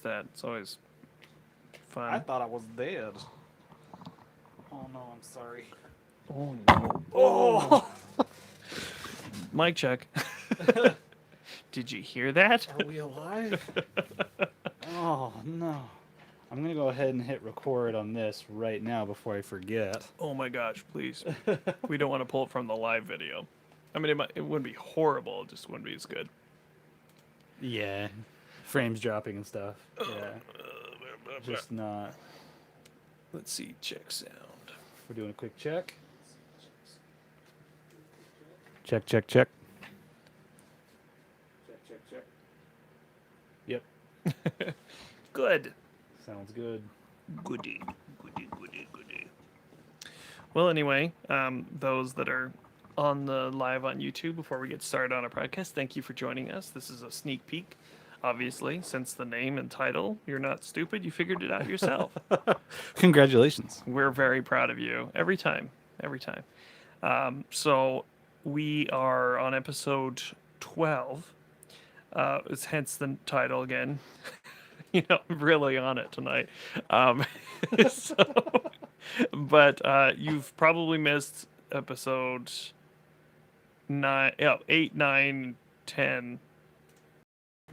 that. It's always I fun. thought I was dead. Oh no, I'm sorry. Oh no. Oh! Mic check. Did you hear that? Are we alive? Oh no. I'm gonna go ahead and hit record on this right now before I forget. Oh my gosh, please. We don't want to pull it from the live video. I mean, it wouldn't be horrible, it just wouldn't be as good. Yeah. Frames dropping and stuff. Yeah. Just not. Let's see, check sound. We're doing a quick check. Check, check, check. Check, check, check. Yep. Good. Sounds good. Goody. Well, anyway, those that are on the live on YouTube, before we get started on our podcast, thank you for joining us. This is a sneak peek. Obviously, since the name and title, you're not stupid. You figured it out yourself. Congratulations. We're very proud of you every time. So we are on episode 12. It's hence the title again. I'm really on it tonight. So, but you've probably missed episode 8, 9, 10.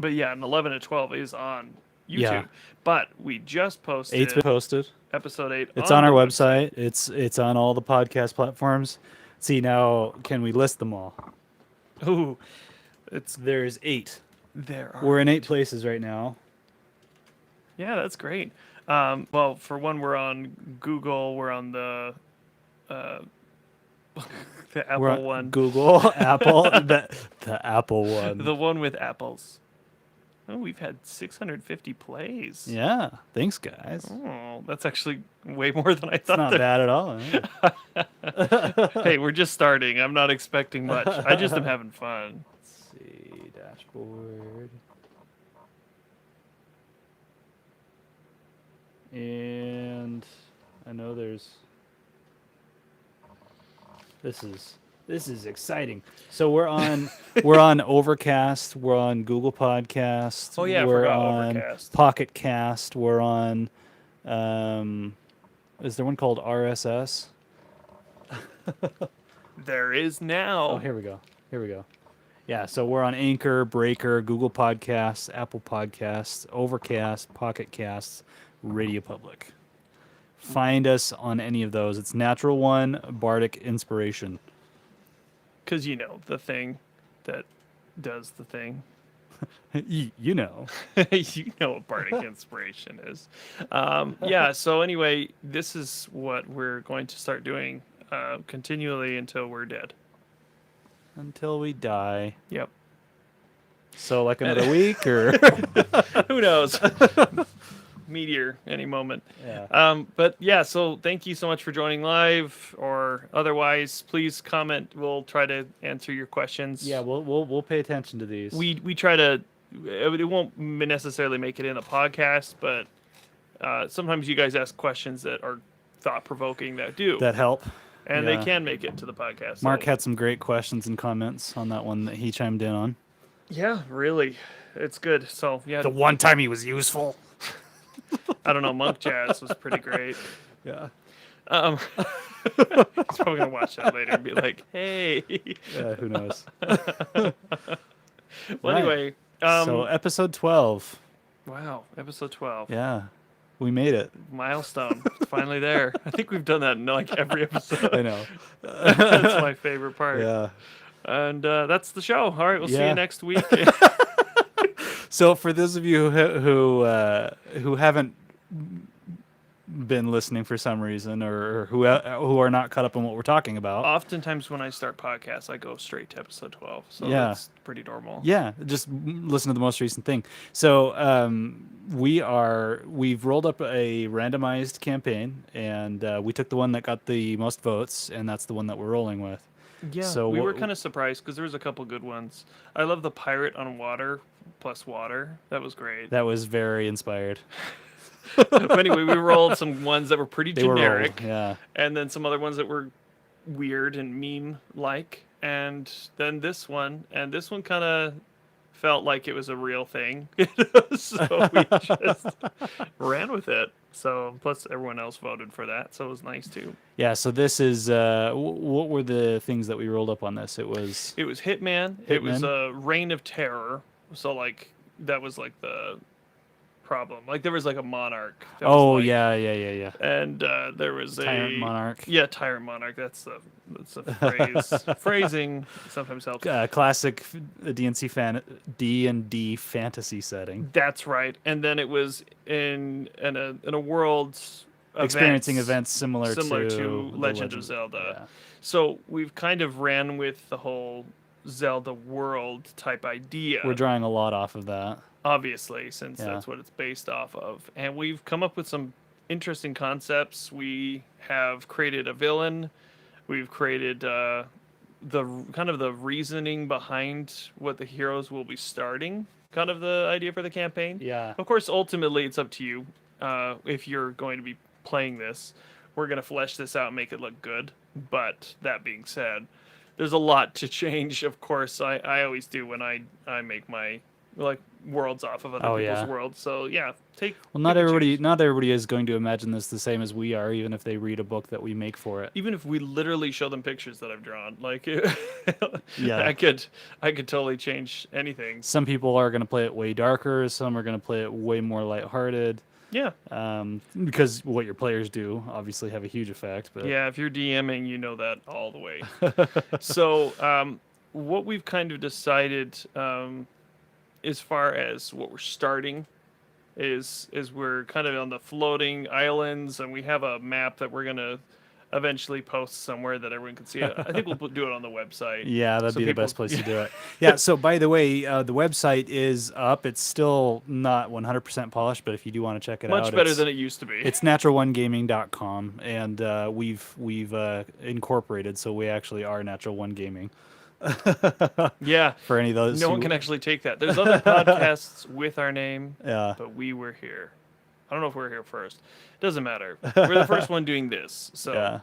But yeah, and 11 and 12 is on YouTube. Yeah. But we just posted 8's been posted. episode 8. It's on our website. It's on all the podcast platforms. See, now can we list them all? Ooh, There's 8. there are. We're in 8 places right now. Yeah, that's great. Well, for one, we're on Google. We're on the the Apple We're on one. Google, Apple, the Apple one. The one with apples. Oh, we've had 650 plays. Yeah. Thanks, guys. Oh, that's actually way more than I thought. It's not bad at all. Yeah. Hey, we're just starting. I'm not expecting much. I just am having fun. Let's see, dashboard. And I know this is exciting. So we're on Overcast, we're on Google Podcast, Oh, yeah, I we're forgot on Overcast. Pocket Cast, we're on is there one called RSS? There is now. Oh, here we go. Yeah, so we're on Anchor, Breaker, Google Podcasts, Apple Podcasts, Overcast, Pocket Casts, Radio Public. Find us on any of those. It's Natural One, Bardic Inspiration. Because, the thing that does the thing. You know. You know what Bardic Inspiration is. Yeah, so anyway, this is what we're going to start doing continually until we're dead. Until we die. Yep. So like another week or Who knows? Meteor any moment. yeah. But yeah, so thank you so much for joining live or otherwise. Please comment. We'll try to answer your questions. Yeah, we'll pay attention to these. We try to. It won't necessarily make it in a podcast, but sometimes you guys ask questions that are thought provoking that do, that help. and yeah. they can make it to the podcast. Mark So, had some great questions and comments on that one that he chimed in on. yeah, really, it's good. So yeah, The one time he was useful. I don't know. Monk Jazz was pretty great. Yeah. He's probably gonna watch that later and be like, "Hey." Yeah, who knows? Well, Right. anyway. So episode 12. Wow, episode 12. Yeah. We made it. Milestone. It's finally there. I think we've done that in like every episode. I know. That's my favorite part. Yeah. And that's the show. All right, we'll see Yeah. you next week. So for those of you who haven't been listening for some reason or who are not caught up on what we're talking about. Oftentimes when I start podcasts, I go straight to episode 12. So Yeah. that's pretty normal. Yeah, just listen to the most recent thing. So we've rolled up a randomized campaign, and we took the one that got the most votes, and that's the one that we're rolling with. Yeah, So we what- were kind of surprised because there was a couple good ones. I love the pirate on water plus water. That was great. That was very inspired. But anyway, we rolled some ones that were pretty They were generic. rolled, yeah. And then some other ones that were weird and meme like, and then this one kind of felt like it was a real thing. So we just ran with it. So plus everyone else voted for that, so it was nice too. Yeah, so this is what were the things that we rolled up on this? It was It was Hitman. It was Hitman? a Reign of Terror. So like that was like the problem. Like there was like a monarch. That was oh like, yeah. and there was Tyrant a Monarch. Yeah, tyrant monarch. That's a phrase. Phrasing sometimes helps. Classic D&D fantasy setting. That's right. And then it was in a world Experiencing events similar to the Legend of Zelda. Yeah. So we've kind of ran with the whole Zelda world type idea. We're drawing a lot off of that. Obviously, since Yeah. that's what it's based off of. And we've come up with some interesting concepts. We have created a villain. We've created the kind of the reasoning behind what the heroes will be starting. Kind of the idea for the campaign. Yeah. Of course, ultimately, it's up to you if you're going to be playing this. We're going to flesh this out and make it look good. But that being said, there's a lot to change. Of course, I always do when I make my like worlds off of other people's yeah. worlds. So yeah, Well, not everybody is going to imagine this the same as we are, even if they read a book that we make for it. Even if we literally show them pictures that I've drawn, like Yeah. I could totally change anything. Some people are going to play it way darker. Some are going to play it way more lighthearted. Yeah. Because what your players do obviously have a huge effect. But Yeah, if you're DMing, you know that all the way. So what we've kind of decided as far as what we're starting is we're kind of on the floating islands, and we have a map that we're going to eventually post somewhere that everyone can see it. I think we'll do it on the website. Yeah, that'd So be the people- best place to do it. Yeah, so by the way, the website is up. It's still not 100% polished, but if you do want to check it out, Much better than it used to be. it's naturalonegaming.com, and we've incorporated, so we actually are Natural One Gaming. Yeah. For any of those, No one can actually take that. There's other podcasts with our name, Yeah, but we were here. I don't know if we're here first. Doesn't matter. We're the first one doing this, so yeah.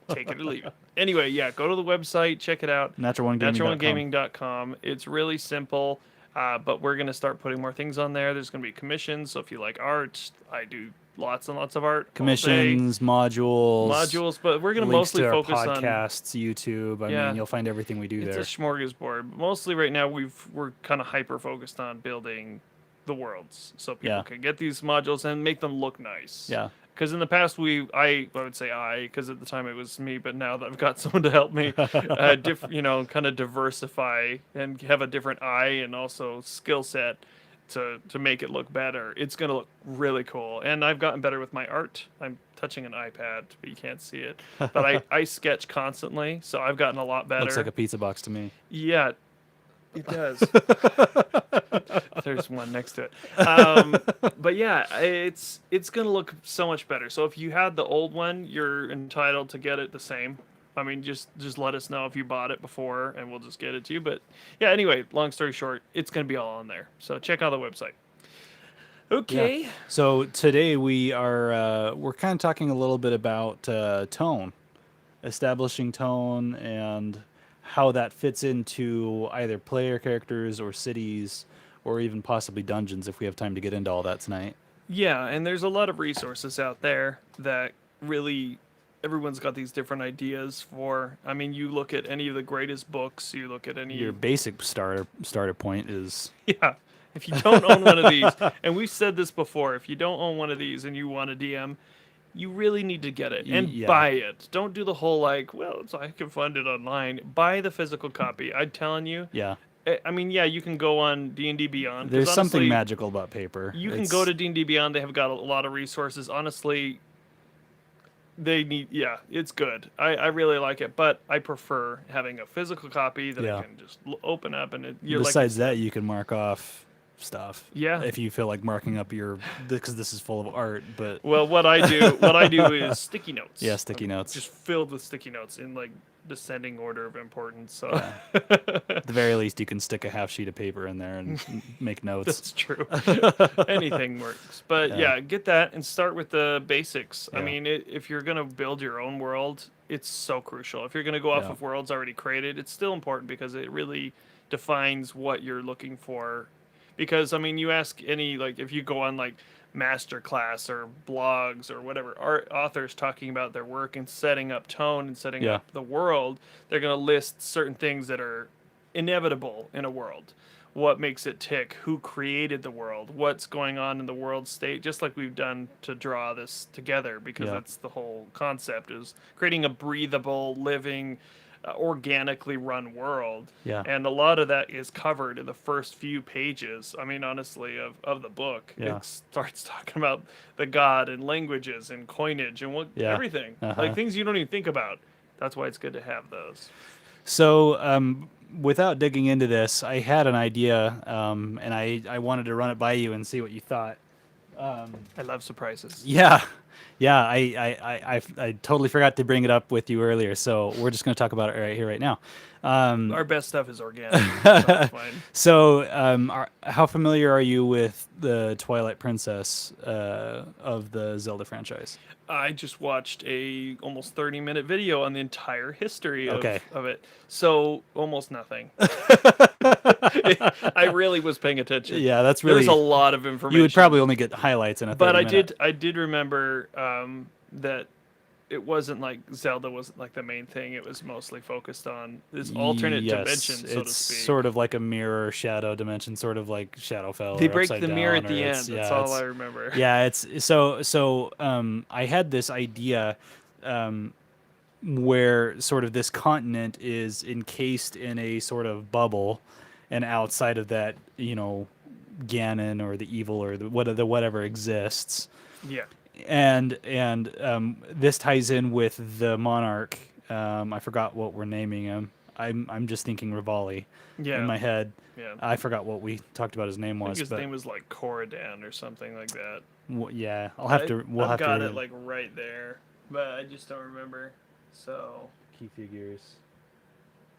take it or leave it. Anyway, yeah, go to the website, check it out. Naturalonegaming.com. Naturalonegaming.com. It's really simple, but we're going to start putting more things on there. There's going to be commissions, so if you like art, I do lots and lots of art. all day. Commissions, modules, but we're going to links mostly to our focus on... podcasts, YouTube. I Yeah. mean, you'll find everything we do It's there. a smorgasbord. Mostly right now we're kind of hyper focused on building the worlds, so people Yeah. can get these modules and make them look nice. Yeah. Because in the past I would say because at the time it was me, but now that I've got someone to help me, kind of diversify and have a different eye and also skill set to make it look better. It's gonna look really cool, and I've gotten better with my art. I'm touching an iPad, but you can't see it. But I sketch constantly, so I've gotten a lot better. Looks like a pizza box to me. Yeah, it does. There's one next to it. But yeah, it's gonna look so much better. So if you had the old one, you're entitled to get it the same. I mean, just let us know if you bought it before, and we'll just get it to you. But yeah, anyway, long story short, it's gonna be all on there. So check out the website. Okay. Yeah. So today we're kind of talking a little bit about tone, establishing tone, and how that fits into either player characters or cities, or even possibly dungeons if we have time to get into all that tonight. Yeah, and there's a lot of resources out there that really everyone's got these different ideas for. I mean, you look at any of the greatest books, you look at any Your basic starter point is yeah. If you don't own one of these, and we've said this before, if you don't own one of these and you want a DM, you really need to get it and Yeah. buy it. Don't do the whole I can find it online. Buy the physical copy. I'm telling you. yeah. I mean, yeah, you can go on D&D Beyond. 'cause There's something honestly, magical about paper. You can It's- go to D&D Beyond. They have got a lot of resources. Honestly, it's good. I really like it, but I prefer having a physical copy that Yeah. I can just open up and Besides that, you can mark off stuff. Yeah. If you feel like marking up because this is full of art, but Well, what I do is sticky notes. yeah, sticky notes. Just filled with sticky notes in descending order of importance. So At the very least, you can stick a half sheet of paper in there and make notes. that's true. Anything works. But Yeah. yeah, get that and start with the basics. I Yeah. mean, if you're going to build your own world, it's so crucial. If you're going to go off Yeah. of worlds already created, it's still important because it really defines what you're looking for. Because I mean, you ask any, like, if you go on like masterclass or blogs or whatever, art authors talking about their work and setting up tone and setting Yeah. up the world, they're going to list certain things that are inevitable in a world. What makes it tick? Who created the world? What's going on in the world state? Just like we've done to draw this together, because Yeah. that's the whole concept, is creating a breathable, living, organically run world. Yeah. And a lot of that is covered in the first few pages. I mean, honestly, of the book. Yeah. It starts talking about the god and languages and coinage and what Yeah. everything, Uh-huh. like things you don't even think about. That's why it's good to have those. So, without digging into this, I had an idea, and I wanted to run it by you and see what you thought. I love surprises. Yeah, yeah. I totally forgot to bring it up with you earlier, so we're just going to talk about it right here, right now. Our best stuff is organic, so it's fine. So, how familiar are you with the Twilight Princess of the Zelda franchise? I just watched a almost 30-minute video on the entire history Okay. of it. So almost nothing. I really was paying attention. Yeah, that's really. There's a lot of information. You would probably only get highlights in a 30 But minute. I did remember that it wasn't like Zelda wasn't like the main thing. It was mostly focused on this alternate dimension, so to it's speak. sort of like a mirror shadow dimension, sort of like Shadowfell. They or break Upside the mirror Down, at the or end. it's- That's yeah, all it's- I remember. Yeah, it's so. I had this idea where sort of this continent is encased in a sort of bubble, and outside of that, Ganon or the evil or the whatever exists. Yeah. And this ties in with the monarch. I forgot what we're naming him. I'm just thinking Rivali Yeah. in my head. Yeah. I forgot what we talked about his name I think was. his but name was like Corridan or something like that. yeah, I'll have to. We'll I've have got to it like right there, but I just don't remember. So key figures.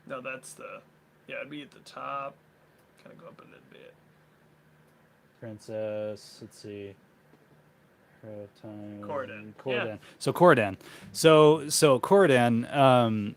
no, that's the it'd be at the top. Kind of go up a little bit. Princess. Let's see. Her time. Corridan. Corridan. Yeah. So Corridan. So Corridan.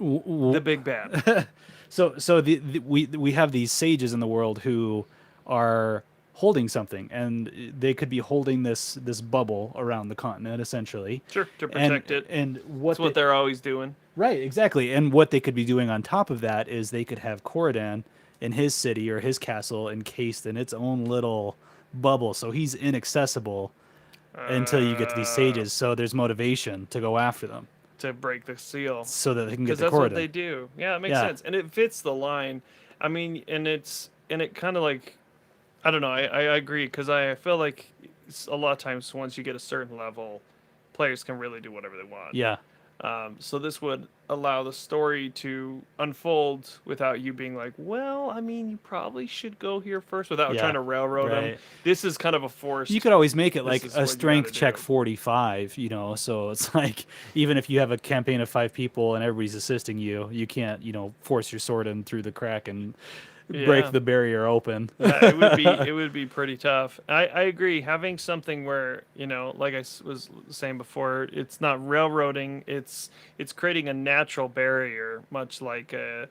The big bad. So we have these sages in the world who are holding something, and they could be holding this bubble around the continent, essentially. Sure, to protect it. And That's what they're always doing. right, exactly. And what they could be doing on top of that is they could have Corridan in his city or his castle encased in its own little bubble, so he's inaccessible until you get to these sages. So there's motivation to go after them, To break the seal. so that they can get Because the that's Corridan. what they do. Yeah, it makes Yeah. sense. And it fits the line. I mean, and it kind of like, I don't know, I agree, because I feel like a lot of times once you get a certain level, players can really do whatever they want. Yeah. So this would allow the story to unfold without you being like, well, I mean, you probably should go here first, without Yeah, trying to railroad them. right. This is kind of a forced. You could always make it This like is a what you strength gotta check do. 45, so it's like even if you have a campaign of 5 people and everybody's assisting you, you can't, force your sword in through the crack and Yeah. break the barrier open. It would be pretty tough. I agree. Having something where, like I was saying before, it's not railroading. It's creating a natural barrier, much like a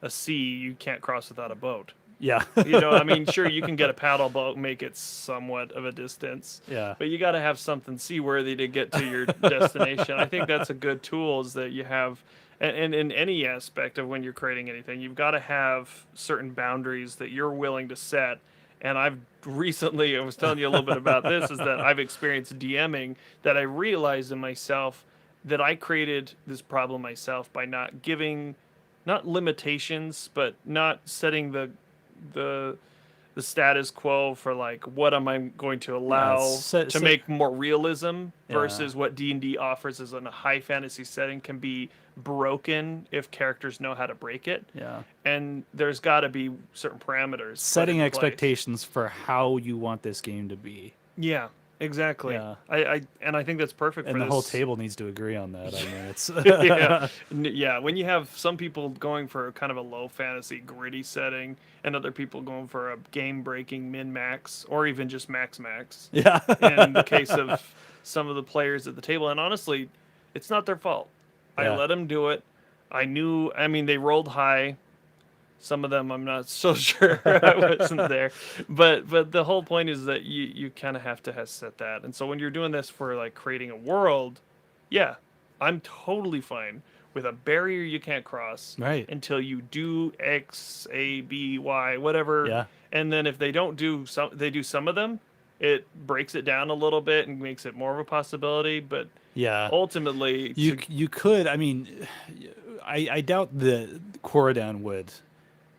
sea you can't cross without a boat. Yeah. I mean, sure, you can get a paddle boat, make it somewhat of a distance, Yeah. but you got to have something seaworthy to get to your destination. I think that's a good tool, is that you have, and in any aspect of when you're creating anything, you've got to have certain boundaries that you're willing to set. And I was telling you a little bit about this, is that I've experienced DMing, that I realized in myself that I created this problem myself by not limitations, but not setting the status quo for like what am I going to allow to make more realism versus what D&D offers as in a high fantasy setting can be broken if characters know how to break it. Yeah. And there's got to be certain parameters. Setting put into place. expectations for how you want this game to be. Yeah, exactly. Yeah. I think that's perfect And for the this. whole table needs to agree on that. I mean, it's Yeah, when you have some people going for kind of a low fantasy gritty setting and other people going for a game breaking min max or even just max. yeah. In the case of some of the players at the table, and honestly, it's not their fault. I Yeah. let them do it. I mean, they rolled high. Some of them I'm not so sure. I wasn't there, but the whole point is that you kind of have to set that. And so when you're doing this for like creating a world, yeah, I'm totally fine with a barrier you can't cross Right. until you do X, A, B, Y, whatever. Yeah. And then if they don't do some, they do some of them, it breaks it down a little bit and makes it more of a possibility. But Yeah. ultimately, You could. I mean, I doubt that Corridan would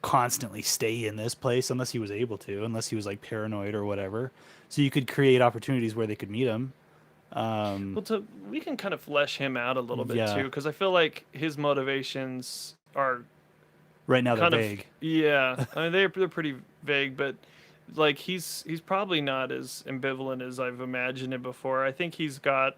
constantly stay in this place unless he was able to, unless he was like paranoid or whatever. So you could create opportunities where they could meet him. well, we can kind of flesh him out a little bit Yeah. too, because I feel like his motivations are Right now they're kind of vague. yeah. I mean, they're pretty vague, but like he's probably not as ambivalent as I've imagined it before. I think he's got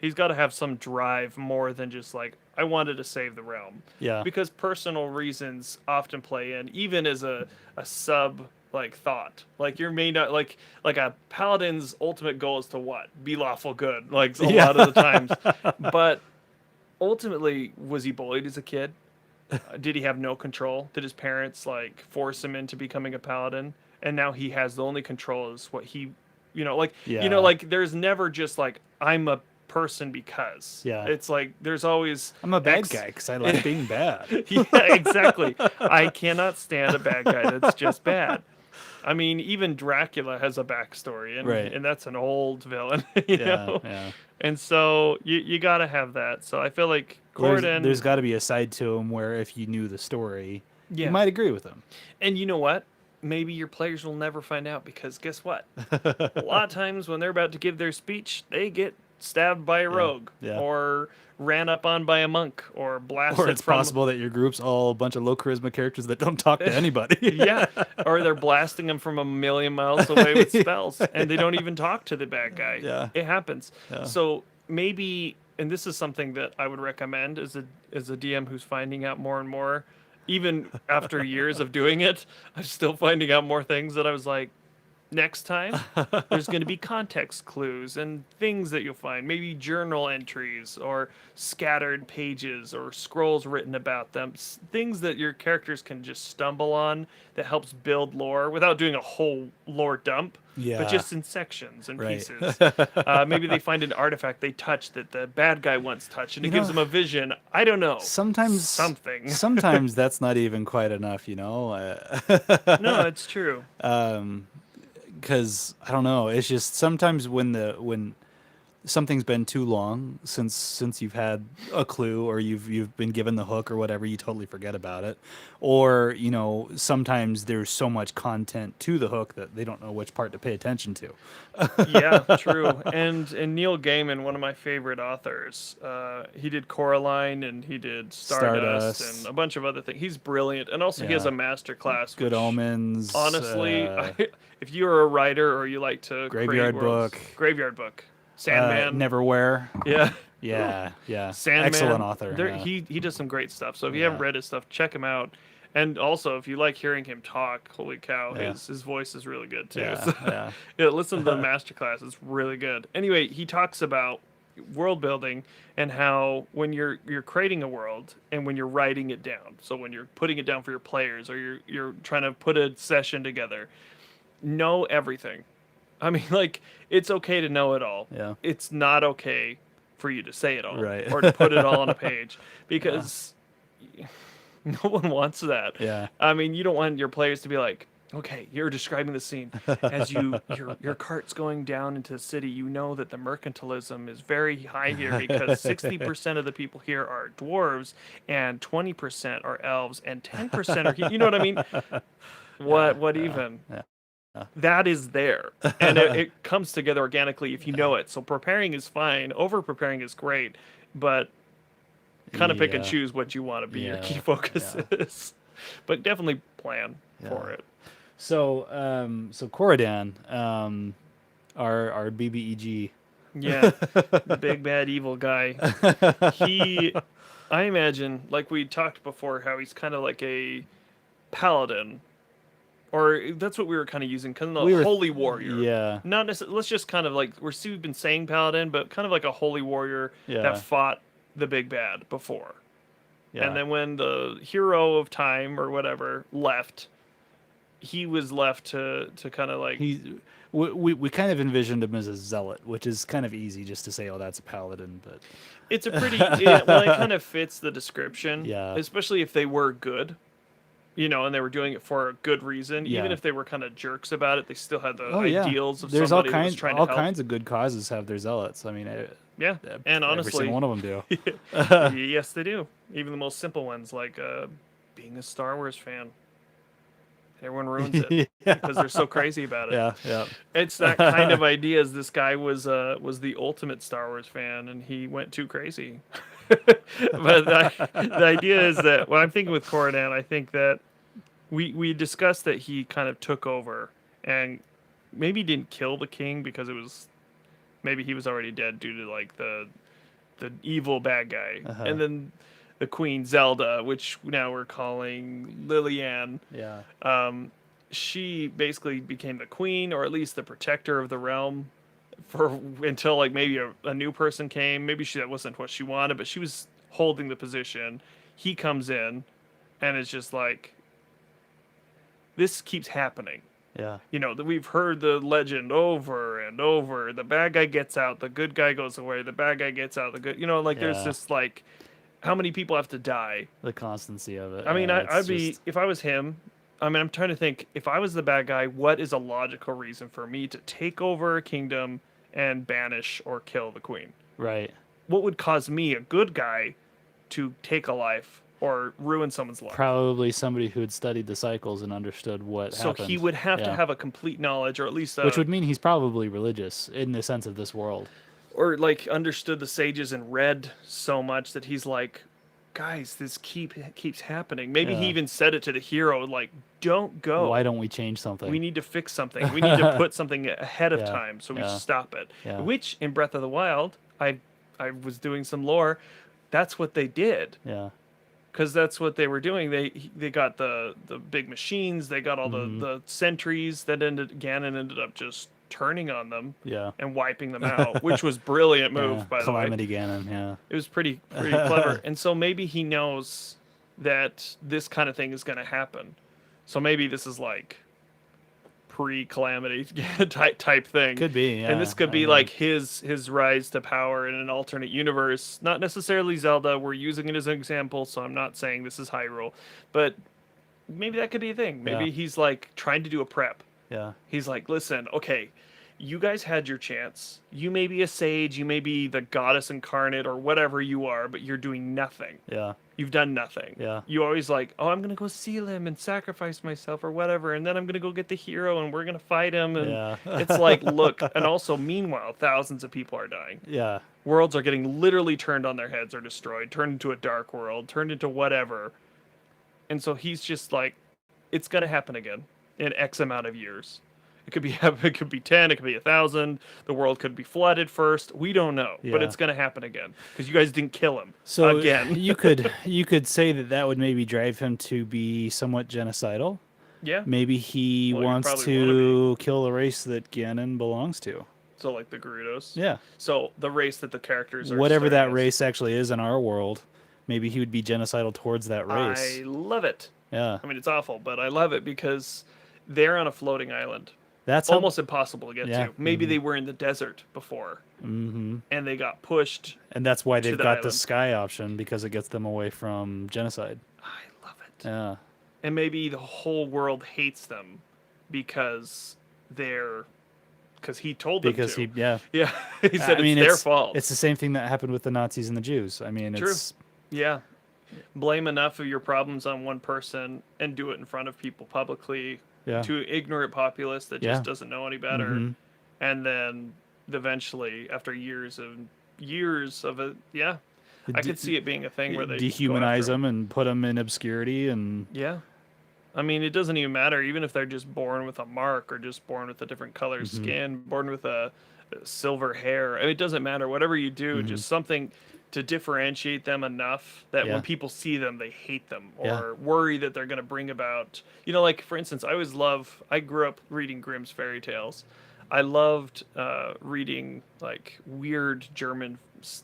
to have some drive more than just like I wanted to save the realm. Yeah. Because personal reasons often play in, even as a sub like thought. Like your main like a paladin's ultimate goal is to what? Be lawful good. Like a lot of the times. But ultimately, was he bullied as a kid? Did he have no control? Did his parents like force him into becoming a paladin? And now he has the only control is what he, Yeah. like there's never just like I'm a person because. Yeah. It's like there's always I'm a bad X- guy because I like being bad. Yeah, exactly. I cannot stand a bad guy that's just bad. I mean, even Dracula has a backstory, and Right. and that's an old villain, Yeah. Yeah. And so you got to have that. So I feel like Corridan. There's got to be a side to him where if you knew the story, Yeah. you might agree with him. And you know what? Maybe your players will never find out because guess what? A lot of times when they're about to give their speech, they get stabbed by a rogue yeah. or ran up on by a monk or blasted Or it's from possible that your group's all a bunch of low charisma characters that don't talk to anybody. yeah, or they're blasting them from a million miles away with spells and they don't even talk to the bad guy. Yeah. It happens. Yeah. So maybe, and this is something that I would recommend as a DM who's finding out more and more, even after years of doing it, I'm still finding out more things that I was like, next time there's going to be context clues and things that you'll find, maybe journal entries or scattered pages or scrolls written about them, things that your characters can just stumble on that helps build lore without doing a whole lore dump. Yeah. But just in sections and Right. pieces. Maybe they find an artifact they touch that the bad guy once touched, and it gives them a vision. I don't know. Sometimes something. Sometimes that's not even quite enough, No, it's true. Because I don't know. It's just sometimes when something's been too long since you've had a clue or you've been given the hook or whatever, you totally forget about it. Or sometimes there's so much content to the hook that they don't know which part to pay attention to. Yeah, true. And Neil Gaiman, one of my favorite authors, he did Coraline and he did Stardust and a bunch of other things. He's brilliant, and also he has a master class. Good Omens. Honestly, if you're a writer or you like to Graveyard create worlds, Book. Graveyard Book, Sandman, Neverwhere. yeah. Yeah. Sandman, Excellent author. There, yeah. he does some great stuff. So if you haven't read his stuff, check him out. And also, if you like hearing him talk, holy cow, his voice is really good too. Yeah, So, yeah. listen to the masterclass; it's really good. Anyway, he talks about world building and how when you're creating a world and when you're writing it down. So when you're putting it down for your players or you're trying to put a session together, know everything. I mean, like it's okay to know it all. Yeah. It's not okay for you to say it all Right. or to put it all on a page because no one wants that. Yeah. I mean, you don't want your players to be like, okay, you're describing the scene as your cart's going down into the city. You know that the mercantilism is very high here because 60% of the people here are dwarves and 20% are elves and 10% are you know what I mean? What even? Yeah. That is there, and it comes together organically if you know it. So preparing is fine. Over preparing is great, but kind of pick and choose what you want to be your key focus is. But definitely plan for it. So Corridan, our BBEG. Yeah, the big bad evil guy. I imagine, like we talked before, how he's kind of like a paladin. Or that's what we were kind of using, kind of a holy warrior. Yeah. Not necessarily. Let's just kind of like we've been saying paladin, but kind of like a holy warrior that fought the big bad before. Yeah. And then when the hero of time or whatever left, he was left to kind of like we kind of envisioned him as a zealot, which is kind of easy just to say, oh, that's a paladin, but it's a pretty well, it kind of fits the description, Yeah. especially if they were good, and they were doing it for a good reason. Yeah. Even if they were kind of jerks about it, they still had the oh yeah, ideals of there's all somebody that was trying to all help. kinds of good causes have their zealots. I mean, Yeah, and every honestly, single one of them do. yes, they do. Even the most simple ones, like being a Star Wars fan. Everyone ruins it because they're so crazy about it. Yeah, yeah. It's that kind of idea. As this guy was the ultimate Star Wars fan, and he went too crazy. But the idea is that when I'm thinking with Corridan, I think that we discussed that he kind of took over and maybe didn't kill the king because maybe he was already dead due to like the evil bad guy, and then the Queen Zelda, which now we're calling Lillian. Yeah. She basically became the queen, or at least the protector of the realm, until like maybe a new person came. Maybe that wasn't what she wanted, but she was holding the position. He comes in, and it's just like this keeps happening. Yeah. That we've heard the legend over and over. The bad guy gets out, the good guy goes away. The bad guy gets out, the good. There's this like. How many people have to die? The constancy of it. I mean, yeah, I'd be, if I was him, I mean, I'm trying to think, if I was the bad guy, what is a logical reason for me to take over a kingdom and banish or kill the queen? right. What would cause me, a good guy, to take a life or ruin someone's life? Probably somebody who had studied the cycles and understood what So happened. he would have to Yeah. have a complete knowledge, or at least Which would mean he's probably religious in the sense of this world. or like understood the sages and read so much that he's like, guys, this keeps happening. Maybe he Yeah. even said it to the hero, like, don't go. Why don't we change something? We need to fix something. We need to put something ahead of Yeah, time so we yeah, stop it. yeah. Which in Breath of the Wild, I was doing some lore. That's what they did, Yeah. because that's what they were doing. They got the big machines. They got all the sentries that Ganon ended up just turning on them Yeah. and wiping them out, which was brilliant move, Yeah. by the way. Calamity Ganon, yeah. It was pretty clever. And so maybe he knows that this kind of thing is going to happen. So maybe this is like pre-calamity type thing. Could be, yeah. And this could I be mean, like his rise to power in an alternate universe. Not necessarily Zelda. We're using it as an example, so I'm not saying this is Hyrule. But maybe that could be a thing. Maybe Yeah. he's like trying to do a prep. Yeah. He's like, listen, okay, you guys had your chance. You may be a sage, you may be the goddess incarnate or whatever you are, but you're doing nothing. Yeah. You've done nothing. Yeah. You always like, oh, I'm going to go seal him and sacrifice myself or whatever, and then I'm going to go get the hero and we're going to fight him. And Yeah. it's like, look, and also, meanwhile, thousands of people are dying. Yeah. Worlds are getting literally turned on their heads or destroyed, turned into a dark world, turned into whatever. And so he's just like, it's going to happen again in X amount of years. It could be 10, it could be 1,000. The world could be flooded first. We don't know, but Yeah. it's going to happen again because you guys didn't kill him. So again. you could say that would maybe drive him to be somewhat genocidal. Yeah. Maybe he Well, you wants probably to kill the race that Ganon belongs to. So like the Gerudos. Yeah. So the race that the characters are. Whatever that starting as. race actually is in our world, maybe he would be genocidal towards that race. I love it. Yeah. I mean, it's awful, but I love it because they're on a floating island. That's Almost impossible to get Yeah. to. Maybe they were in the desert before, Mm-hmm. and they got pushed. And that's why they've the got the island. sky option, because it gets them away from genocide. I love it. Yeah. And maybe the whole world hates them because he told them Because to. yeah. Yeah, he said it's their fault. It's the same thing that happened with the Nazis and the Jews. I mean, True. it's Yeah. Blame enough of your problems on one person and do it in front of people publicly yeah. to ignorant populace that Yeah. just doesn't know any better. Mhm. And then eventually, after years of it, yeah, I could see it being a thing where they just go dehumanize after 'em. them and put them in obscurity and Yeah. I mean, it doesn't even matter, even if they're just born with a mark or just born with a different color Mm-hmm. skin, born with a silver hair. I mean, it doesn't matter. Whatever you do, just something to differentiate them enough that Mm-hmm. Yeah. when people see them, they hate them or Yeah. worry that they're going to bring about, like, for instance, I grew up reading Grimm's fairy tales. I loved reading like weird German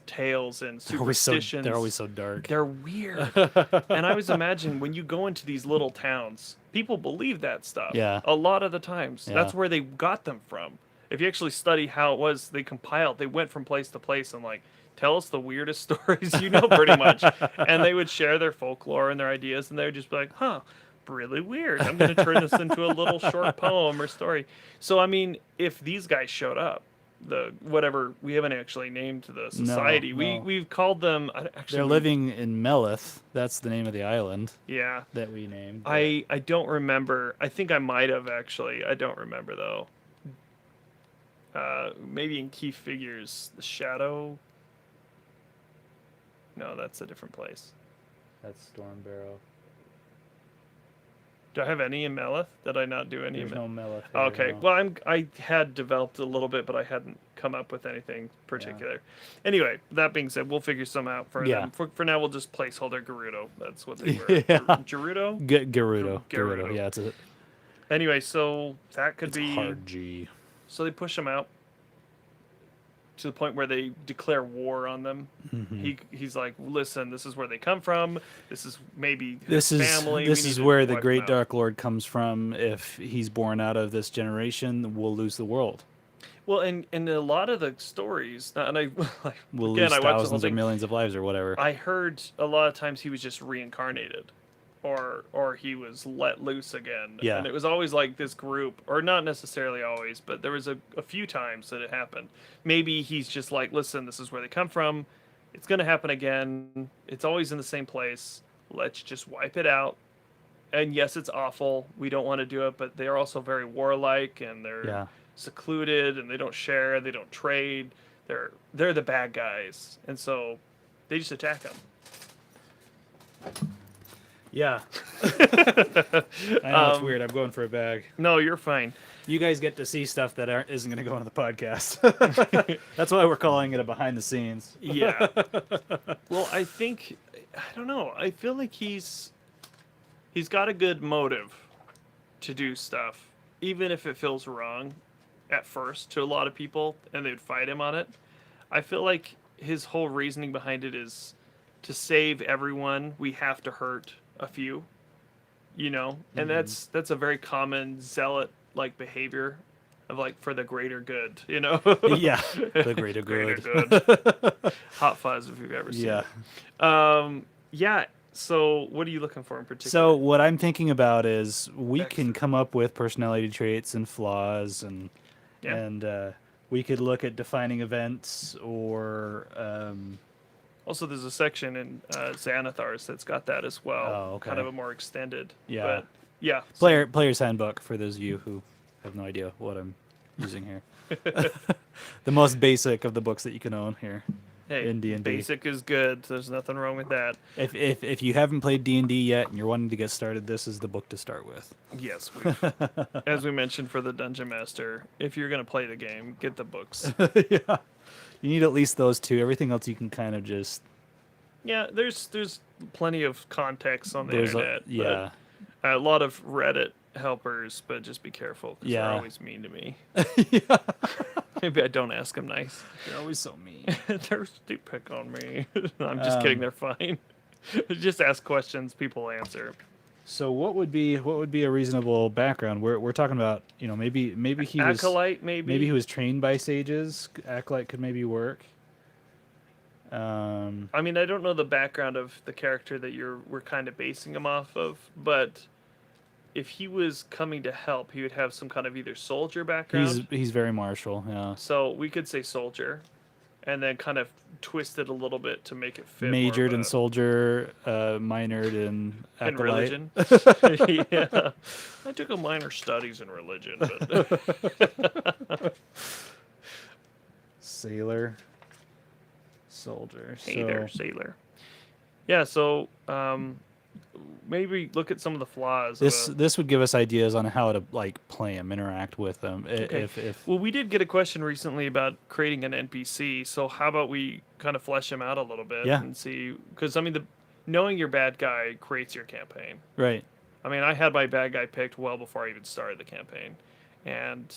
tales and superstitions. They're always so dark. They're weird. And I always imagine when you go into these little towns, people believe that stuff. Yeah. A lot of the times. Yeah. That's where they got them from. If you actually study how it was, they compiled, they went from place to place and like, tell us the weirdest stories you know pretty much. And they would share their folklore and their ideas and they would just be like, huh, really weird. I'm going to turn this into a little short poem or story. So, I mean, if these guys showed up, we haven't actually named the society. No. We've called them actually. They're living in Melith. That's the name of the island Yeah. that we named. I don't remember. I think I might have actually. I don't remember though. Maybe in Key Figures, the Shadow. No, that's a different place. That's Stormbarrow. Do I have any in Melith? Did I not do any? There's no Melith. Okay. No. Well, I had developed a little bit, but I hadn't come up with anything particular. Anyway, that being said, we'll figure some out for them. For now, we'll just placeholder Gerudo. That's what they were. Yeah. Gerudo? Gerudo. Gerudo. Yeah, it's a Anyway, so that could be hard G. So they push him out to the point where they declare war on them. Mm-hmm. He's like, listen, this is where they come from. This is maybe This his is family. this We is need to where the wipe Great them out." Dark Lord comes from. If he's born out of this generation, we'll lose the world. Well, and in a lot of the stories, and I We'll again, lose I watched the whole thousands or thing. millions of lives or whatever. I heard a lot of times he was just reincarnated, or he was let loose again. Yeah. And it was always like this group, or not necessarily always, but there was a few times that it happened. Maybe he's just like, listen, this is where they come from. It's going to happen again. It's always in the same place. Let's just wipe it out. And yes, it's awful. We don't want to do it, but they're also very warlike and they're secluded and they don't share, they don't trade. They're the bad guys. And so they just attack them. Yeah. I know it's weird. I'm going for a bag. No, you're fine. You guys get to see stuff that isn't going to go into the podcast. That's why we're calling it a behind the scenes. Yeah. Well, I don't know. I feel like he's got a good motive to do stuff, even if it feels wrong at first to a lot of people and they'd fight him on it. I feel like his whole reasoning behind it is to save everyone, we have to hurt a few, you know? And that's a very common zealot like behavior of like for the greater good, you know? Yeah. The greater good. good. Hot Fuzz if you've ever seen it. Yeah. So what are you looking for in particular? So what I'm thinking about is we can come up with personality traits and flaws and we could look at defining events or also there's a section in Xanathar's that's got that as well. Oh, okay. Kind of a more extended. Yeah. But yeah. Player's Handbook for those of you who have no idea what I'm using here. The most basic of the books that you can own here. Hey, in D&D. Basic is good. There's nothing wrong with that. If you haven't played D&D yet and you're wanting to get started, this is the book to start with. Yes, as we mentioned for the Dungeon Master, if you're going to play the game, get the books. Yeah. You need at least those two. Everything else you can kind of just... Yeah, there's plenty of context on the internet. Yeah. A lot of Reddit helpers, but just be careful because they're always mean to me. Yeah. Maybe I don't ask them nice. They're always so mean. They pick on me. I'm just kidding. They're fine. Just ask questions. People answer. So what would be a reasonable background? We're talking about, you know, maybe he was Acolyte, maybe he was trained by sages. Acolyte could maybe work. I mean, I don't know the background of the character that we're kind of basing him off of, but if he was coming to help, he would have some kind of either soldier background. He's very martial, yeah. So we could say soldier, and then kind of twist it a little bit to make it fit. Majored in soldier, minored in acolyte. In religion. Yeah, I took a minor studies in religion, but sailor, soldier. Hey there, sailor. Yeah, so maybe look at some of the flaws. This would give us ideas on how to like play them, interact with them. Okay. Well, we did get a question recently about creating an NPC. So how about we kind of flesh him out a little bit and see? Because I mean, knowing your bad guy creates your campaign. Right. I mean, I had my bad guy picked well before I even started the campaign, and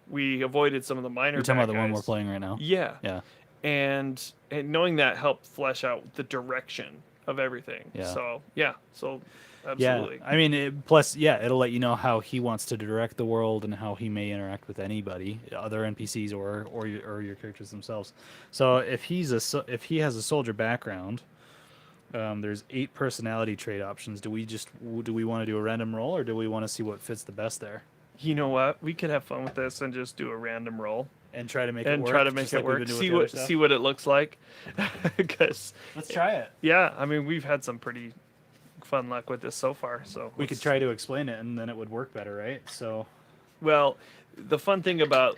we avoided some of the minor. You're talking bad about the one we're guys. playing right now. Yeah. Yeah. And knowing that helped flesh out the direction of everything. Yeah. So absolutely. Yeah, I mean, plus, it'll let you know how he wants to direct the world and how he may interact with anybody, other NPCs or your characters themselves. So if he has a soldier background, there's 8 personality trait options. Do we want to do a random roll, or do we want to see what fits the best there You know what? We could have fun with this and just do a random roll and try to make it and work? try to make just it like we've work. been doing See with the other what stuff? see what it looks like. Because Let's try it. yeah, I mean we've had some pretty fun luck with this so far. So We could try to explain it, and then it would work better, right? So, Well, the fun thing about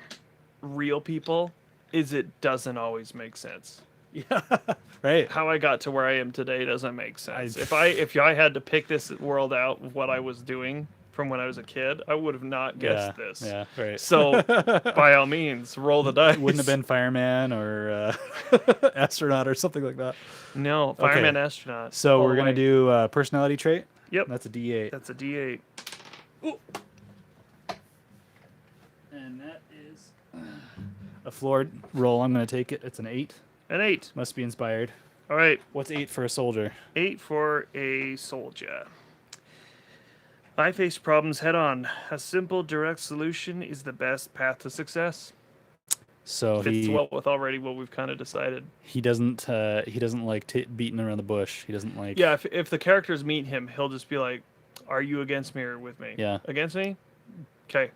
real people is it doesn't always make sense. yeah, right. How I got to where I am today doesn't make sense. If I had to pick this world out of what I was doing from when I was a kid, I would have not guessed this. Yeah, right. So, by all means, roll the dice. Wouldn't have been fireman or astronaut or something like that. No, fireman, astronaut. So all we're the gonna way. do personality trait. Yep. That's a D8. That's a D8. And that is a floored roll. I'm gonna take it. It's an 8. An 8. Must be inspired. All right. What's 8 for a soldier? 8 for a soldier. I face problems head on. A simple, direct solution is the best path to success. So Fits he well with already what we've kind of decided. doesn't like beating around the bush. He doesn't like. Yeah, if the characters meet him, he'll just be like, "Are you against me or with me?" Yeah. Against me? Okay.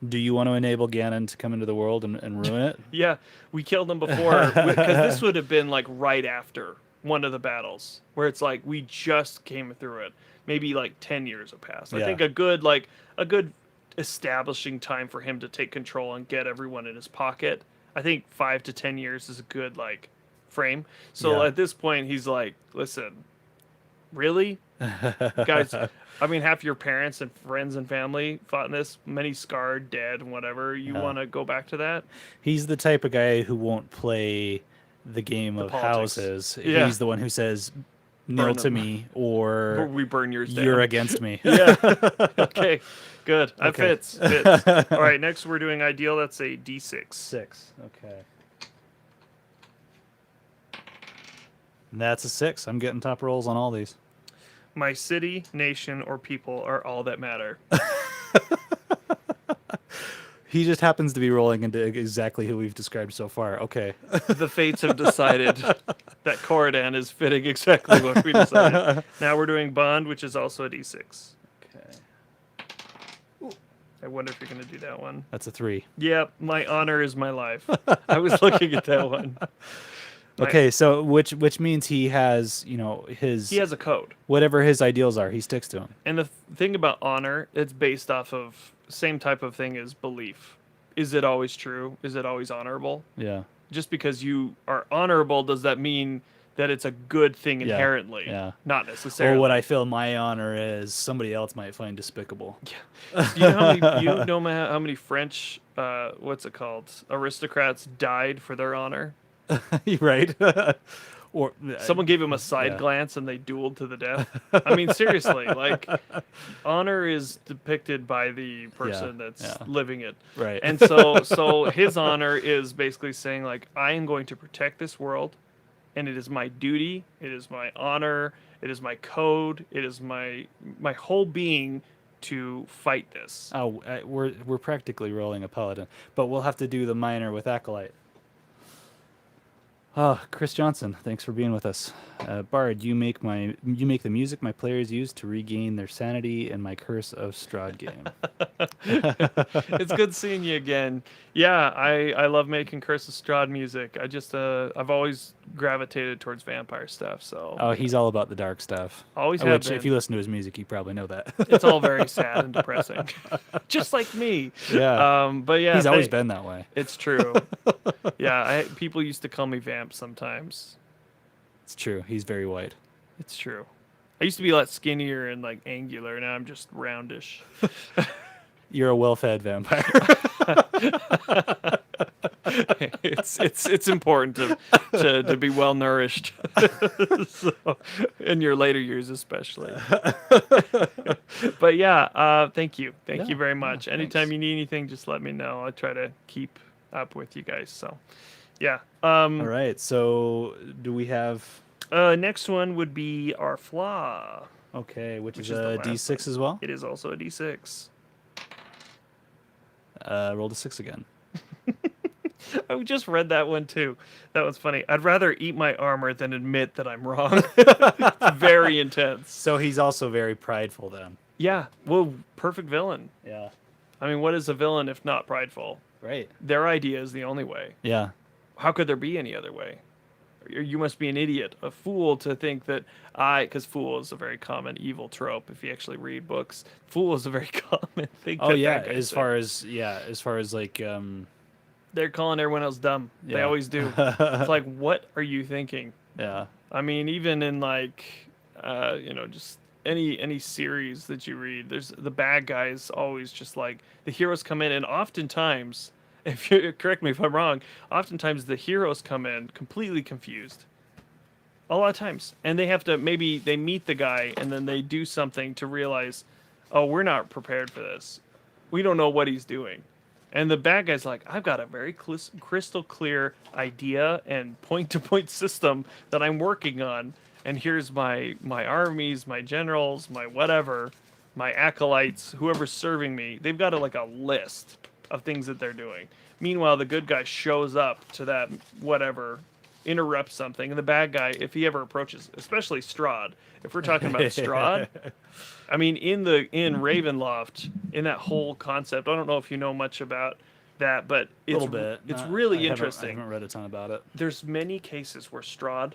Do you want to enable Ganon to come into the world and ruin it? Yeah, we killed him before because this would have been like right after one of the battles where it's like we just came through it. Maybe like 10 years have passed. I Yeah. think a good establishing time for him to take control and get everyone in his pocket. I think 5 to 10 years is a good like frame. So Yeah. at this point he's like, "Listen, really? Guys, I mean half your parents and friends and family fought in this, many scarred, dead, and whatever. You want to go back to that?" He's the type of guy who won't play the game of politics. houses. Yeah. He's the one who says, "Kneel Burn to them. me," or We burn yours down. "You're against me." Yeah. Okay. Good. That Okay. fits. All right. Next, we're doing ideal. That's a D6. 6. Okay. And that's a 6. I'm getting top rolls on all these. My city, nation, or people are all that matter. He just happens to be rolling into exactly who we've described so far. Okay. The fates have decided that Corridan is fitting exactly what we decided. Now we're doing bond, which is also a D6. Okay. I wonder if you're going to do that one. That's a 3. Yep. My honor is my life. I was looking at that one. Okay, so which means he has, his He has a code. whatever his ideals are, he sticks to them. And the thing about honor, it's based off of same type of thing as belief. Is it always true? Is it always honorable? Yeah. Just because you are honorable, does that mean that it's a good thing Yeah, inherently? yeah. Not necessarily. Or what I feel my honor is, somebody else might find despicable. You know how many French, what's it called, aristocrats died for their honor? Right? Or Someone gave him a side yeah. glance and they dueled to the death. I mean, seriously, like, honor is depicted by the person that's living it. Right. And so his honor is basically saying, like, I am going to protect this world, and it is my duty, it is my honor, it is my code, it is my whole being to fight this. Oh, we're practically rolling a paladin, but we'll have to do the minor with acolyte. Chris Johnson, thanks for being with us. Bard, you make the music my players use to regain their sanity in my Curse of Strahd game. It's good seeing you again. Yeah, I love making Curse of Strahd music. I just I've always gravitated towards vampire stuff. So Oh, he's all about the dark stuff. always have Which, been. if you listen to his music, you probably know that. It's all very sad and depressing, just like me. Yeah. But yeah, He's always been that way. It's true. Yeah, people used to call me Vamp sometimes. It's true. He's very white. It's true. I used to be a lot skinnier and like angular. Now I'm just roundish. You're a well-fed vampire. It's important to be well nourished, so, in your later years especially. But yeah, thank you Yeah, very yeah, much. Anytime thanks. you need anything, just let me know. I try to keep up with you guys. So yeah. All right. So do we have? Next one would be our flaw, Okay, which is which is the a last one. D6 as well. It is also a D6. Roll the 6 again. I just read that one too. That was funny. I'd rather eat my armor than admit that I'm wrong. It's very intense. So he's also very prideful then. Yeah. Well, perfect villain. Yeah. I mean, what is a villain if not prideful? Right. Their idea is the only way. Yeah. How could there be any other way? You must be an idiot, a fool to think that because fool is a very common evil trope. If you actually read books, fool is a very common thing. Oh that yeah. bad guys As say. far as like They're calling everyone else dumb. They Yeah. always do. It's like, what are you thinking? yeah. I mean, even in like, just any series that you read, there's the bad guys always just like the heroes come in, and oftentimes, if you correct me if I'm wrong, oftentimes the heroes come in completely confused. A lot of times, and they have to maybe they meet the guy and then they do something to realize, oh, we're not prepared for this. We don't know what he's doing. And the bad guy's like, I've got a very crystal clear idea and point-to-point system that I'm working on. And here's my armies, my generals, my whatever, my acolytes, whoever's serving me. They've got like a list of things that they're doing. Meanwhile, the good guy shows up to that whatever, interrupts something. And the bad guy, if he ever approaches, especially Strahd, if we're talking about Strahd, I mean, in Ravenloft, in that whole concept, I don't know if you know much about that, but A it's little bit. it's I really haven't- I interesting. haven't read a ton about it. There's many cases where Strahd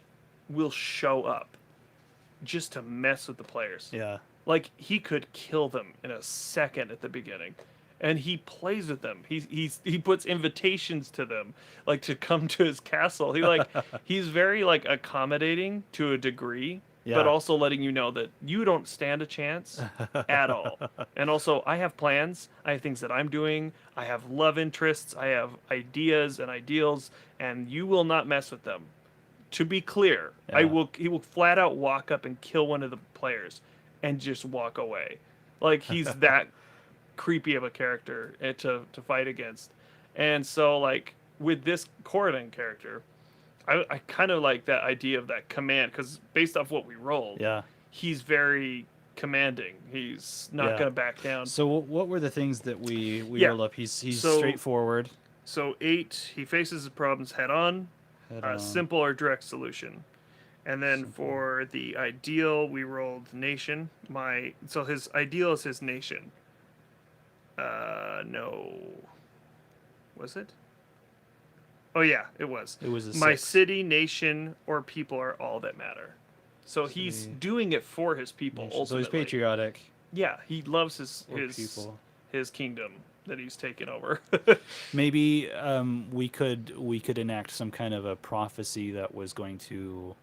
will show up just to mess with the players. Yeah. Like he could kill them in a second at the beginning, and he plays with them. He puts invitations to them, like to come to his castle. He's very like accommodating to a degree, Yeah. but also letting you know that you don't stand a chance at all. And also, I have plans. I have things that I'm doing. I have love interests. I have ideas and ideals, and you will not mess with them. To be clear, Yeah. he will flat out walk up and kill one of the players and just walk away. Like he's that creepy of a character to fight against. And so like with this Corridon character, I kind of like that idea of that command because based off what we rolled, Yeah. he's very commanding. He's not Yeah. going to back down. So what were the things that we Yeah. rolled up? He's So- straightforward. So 8, he faces his problems head on, Head on. simple or direct solution. And then Simple. for the ideal, we rolled nation. So his ideal is his nation. No. Was it? Oh yeah, it was. It was a My 6. city, nation, or people are all that matter. So he's City, doing it for his people. Nation. So Ultimately. he's patriotic. Yeah, he loves his For people. his kingdom that he's taken over. Maybe we could enact some kind of a prophecy that was going to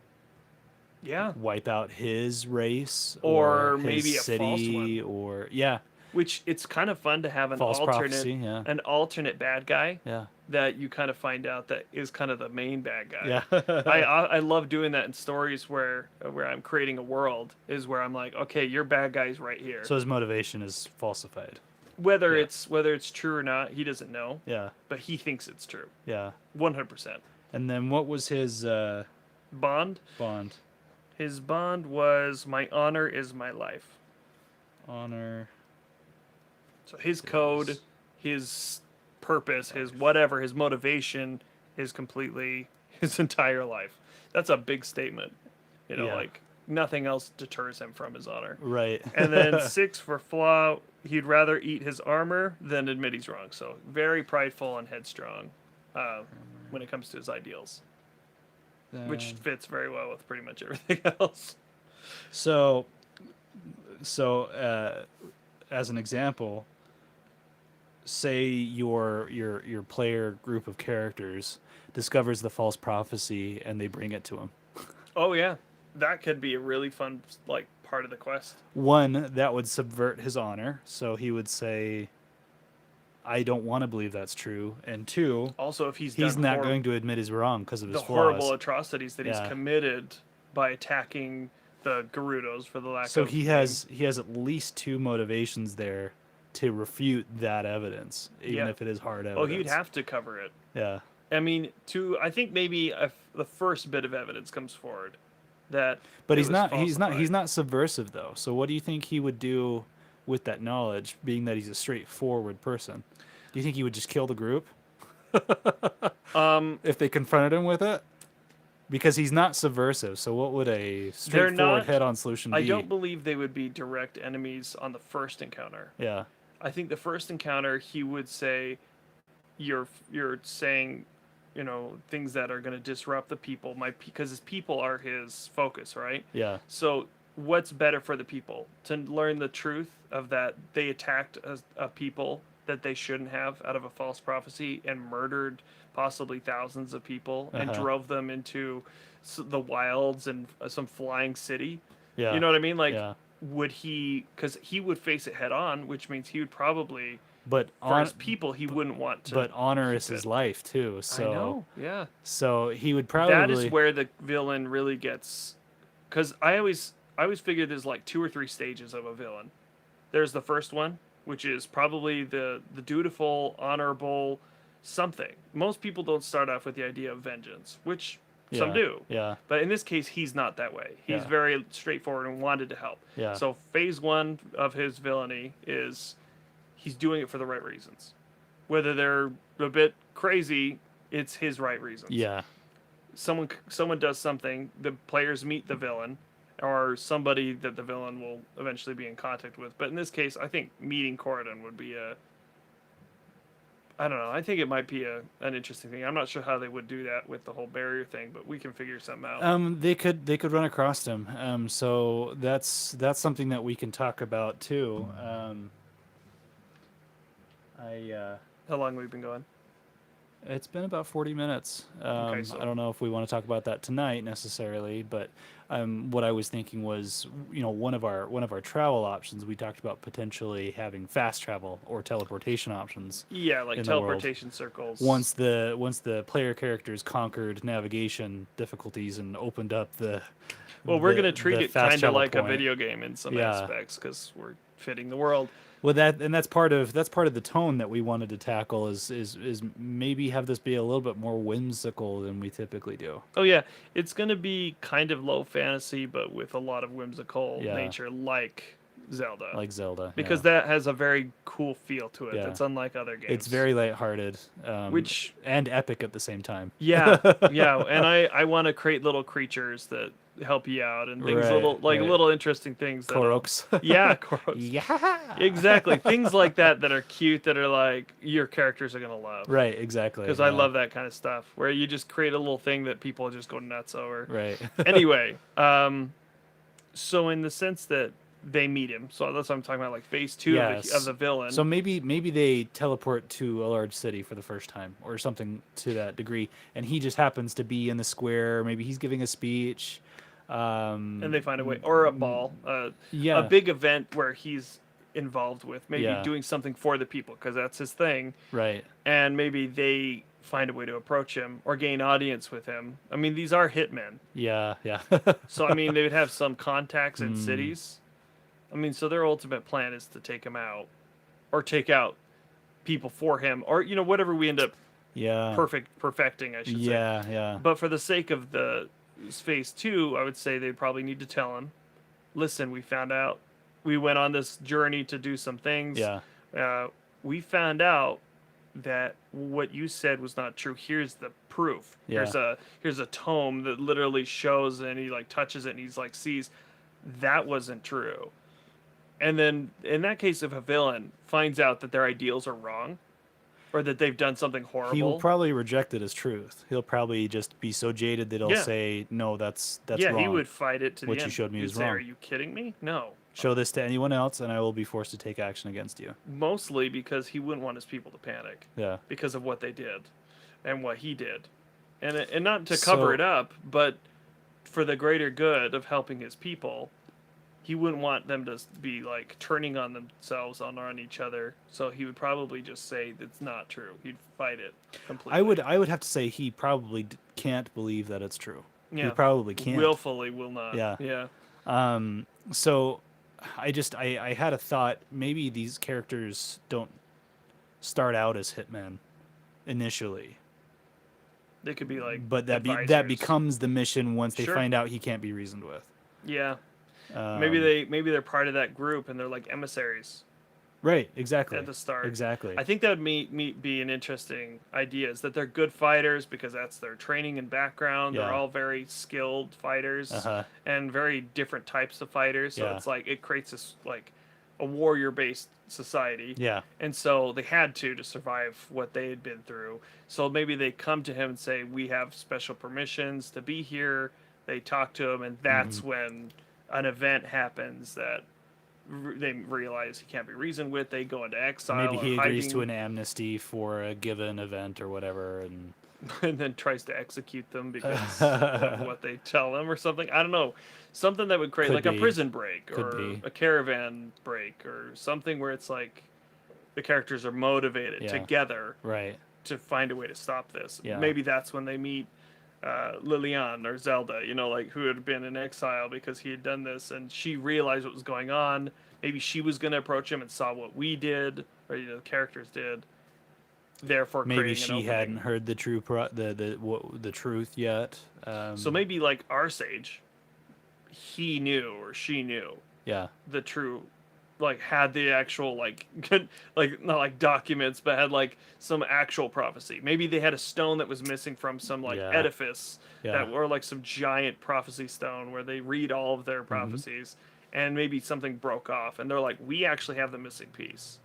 Yeah, wipe out his race Or his maybe a false city one. or yeah, which it's kind of fun to have an false alternate prophecy. Yeah. an alternate bad guy Yeah. that you kind of find out that is kind of the main bad guy. Yeah. I love doing that in stories where I'm creating a world is where I'm like, okay, your bad guy's right here. So his motivation is falsified. whether yeah. it's true or not, he doesn't know, Yeah. but he thinks it's true. Yeah. 100%. And then what was his Bond. bond? His bond was my honor is my life. Honor. So his code, his purpose, his whatever, his motivation is completely his entire life. That's a big statement. Yeah. Like nothing else deters him from his honor. Right. And then 6 for flaw, he'd rather eat his armor than admit he's wrong. So very prideful and headstrong when it comes to his ideals, which Then- fits very well with pretty much everything else. So as an example, say your player group of characters discovers the false prophecy and they bring it to him. Oh yeah, that could be a really fun like part of the quest. One that would subvert his honor, so he would say, I don't want to believe that's true. And two, Also, if he's he's done not going to admit he's wrong because of his the horrible flaws. atrocities that he's Yeah. committed by attacking the Gerudos, for the lack So of he has at least two motivations there to refute that evidence, even Yeah. if it is hard evidence. Oh, he'd have to cover it. Yeah. I mean, I think maybe if the first bit of evidence comes forward that. But it he's was not falsified. he's not subversive though. So what do you think he would do with that knowledge, being that he's a straightforward person? Do you think he would just kill the group if they confronted him with it? Because he's not subversive. So what would a straightforward not- head-on solution be? I don't believe they would be direct enemies on the first encounter. Yeah. I think the first encounter he would say, "You're saying, things that are going to disrupt the people." Because his people are his focus, right? Yeah. So what's better for the people? To learn the truth of that they attacked a people that they shouldn't have out of a false prophecy and murdered possibly thousands of people and drove them into the wilds and some flying city. Yeah. You know what I mean? Like, Yeah. would he? Because he would face it head on, which means he would probably, But for his people, he wouldn't want to. But honor is keep his it. life too. So I know. Yeah. So he would probably. That is where the villain really gets. Because I always figured there's like 2 or 3 stages of a villain. There's the first one, which is probably the dutiful, honorable something. Most people don't start off with the idea of vengeance, which some do. Yeah. But in this case, he's not that way. He's Yeah. very straightforward and wanted to help. Yeah. So phase 1 of his villainy is he's doing it for the right reasons. Whether they're a bit crazy, it's his right reasons. Yeah. Someone does something, the players meet the villain, or somebody that the villain will eventually be in contact with. But in this case, I think meeting Corridon would be I don't know. I think it might be an interesting thing. I'm not sure how they would do that with the whole barrier thing, but we can figure something out. They could run across him. So that's something that we can talk about too. How long have we been going? It's been about 40 minutes. Okay, so- I don't know if we want to talk about that tonight necessarily, but what I was thinking was, one of our travel options. We talked about potentially having fast travel or teleportation options. Yeah, like in the world. teleportation circles. Once the player characters conquered navigation difficulties and opened up the. Well, we're the- going to treat the it fast kind of travel like point. a video game in some Yeah. aspects because we're fitting the world. Well, that's part of the tone that we wanted to tackle is maybe have this be a little bit more whimsical than we typically do. Oh yeah, it's going to be kind of low fantasy, but with a lot of whimsical Yeah. nature, like Zelda. Like Zelda. Because yeah. that has a very cool feel to it. Yeah. That's unlike other games. It's very lighthearted, Which- and epic at the same time. yeah, yeah, and I want to create little creatures that help you out and things Right, right. little interesting things. Koroks. Yeah, Koroks. Yeah. Exactly, things like that are cute that are like your characters are gonna love. Right. Exactly. Because I love that kind of stuff where you just create a little thing that people just go nuts over. Right. Anyway, so in the sense that they meet him, so that's what I'm talking about, like phase 2 Yes. of the villain. So maybe they teleport to a large city for the first time or something to that degree, and he just happens to be in the square. Maybe he's giving a speech. And they find a way, or a ball, Yeah. a big event where he's involved with, maybe Yeah. doing something for the people because that's his thing, Right. and maybe they find a way to approach him or gain audience with him. I mean, these are hitmen, Yeah. Yeah. so I mean, they would have some contacts Hmm. in cities. I mean, so their ultimate plan is to take him out, or take out people for him, or whatever we end up Yeah. perfecting, I should say. Yeah. Yeah. But for the sake of the phase 2, I would say they'd probably need to tell him, listen, we found out, we went on this journey to do some things. Yeah. We found out that what you said was not true. Here's the proof. Yeah. Here's a tome that literally shows, and he like touches it and he's like sees that wasn't true. And then in that case, if a villain finds out that their ideals are wrong, or that they've done something horrible, He will probably reject it as truth. He'll probably just be so jaded that he'll Yeah. say, "No, that's yeah, wrong. he would fight it to What the you end. showed me He'd is say, wrong. Are you kidding me? No. Show this to anyone else, and I will be forced to take action against you." Mostly because he wouldn't want his people to panic Yeah. because of what they did and what he did, and not to cover So- it up, but for the greater good of helping his people. he wouldn't want them to be like turning on themselves on each other. So he would probably just say it's not true. He'd fight it completely. I would have to say he probably can't believe that it's true. Yeah. He probably can't. Willfully will not. Yeah. Yeah. So I had a thought, maybe these characters don't start out as hitmen initially, They could be like, but that advisors. becomes the mission once they Sure. find out he can't be reasoned with. Yeah. Maybe they're part of that group and they're like emissaries Right, exactly. at the start. Exactly. I think that would be an interesting idea, is that they're good fighters because that's their training and background. Yeah. They're all very skilled fighters Uh-huh. and very different types of fighters. So Yeah. it's like it creates this like a warrior-based society. Yeah. And so they had to survive what they had been through. So maybe they come to him and say, "We have special permissions to be here." They talk to him, and that's when an event happens that they realize he can't be reasoned with. They go into exile. Maybe he or agrees to hiding, an amnesty for a given event or whatever, and and then tries to execute them because of what they tell him or something. I don't know. Something that would create Could like a be. prison break Could or be. a caravan break or something where it's like the characters are motivated Yeah. together right. to find a way to stop this. Yeah. Maybe that's when they meet Lilian or Zelda, like who had been in exile because he had done this, and she realized what was going on. Maybe she was going to approach him and saw what we did, or the characters did. Therefore, Maybe creating an she opening. hadn't heard the the truth yet. So maybe like our sage, he knew or she knew Yeah. the true, like had the actual like good, like not like documents, but had like some actual prophecy. Maybe they had a stone that was missing from some like Yeah. edifice Yeah. that were like some giant prophecy stone where they read all of Mm-hmm. their prophecies, and maybe something broke off, and they're like, we actually have the missing piece.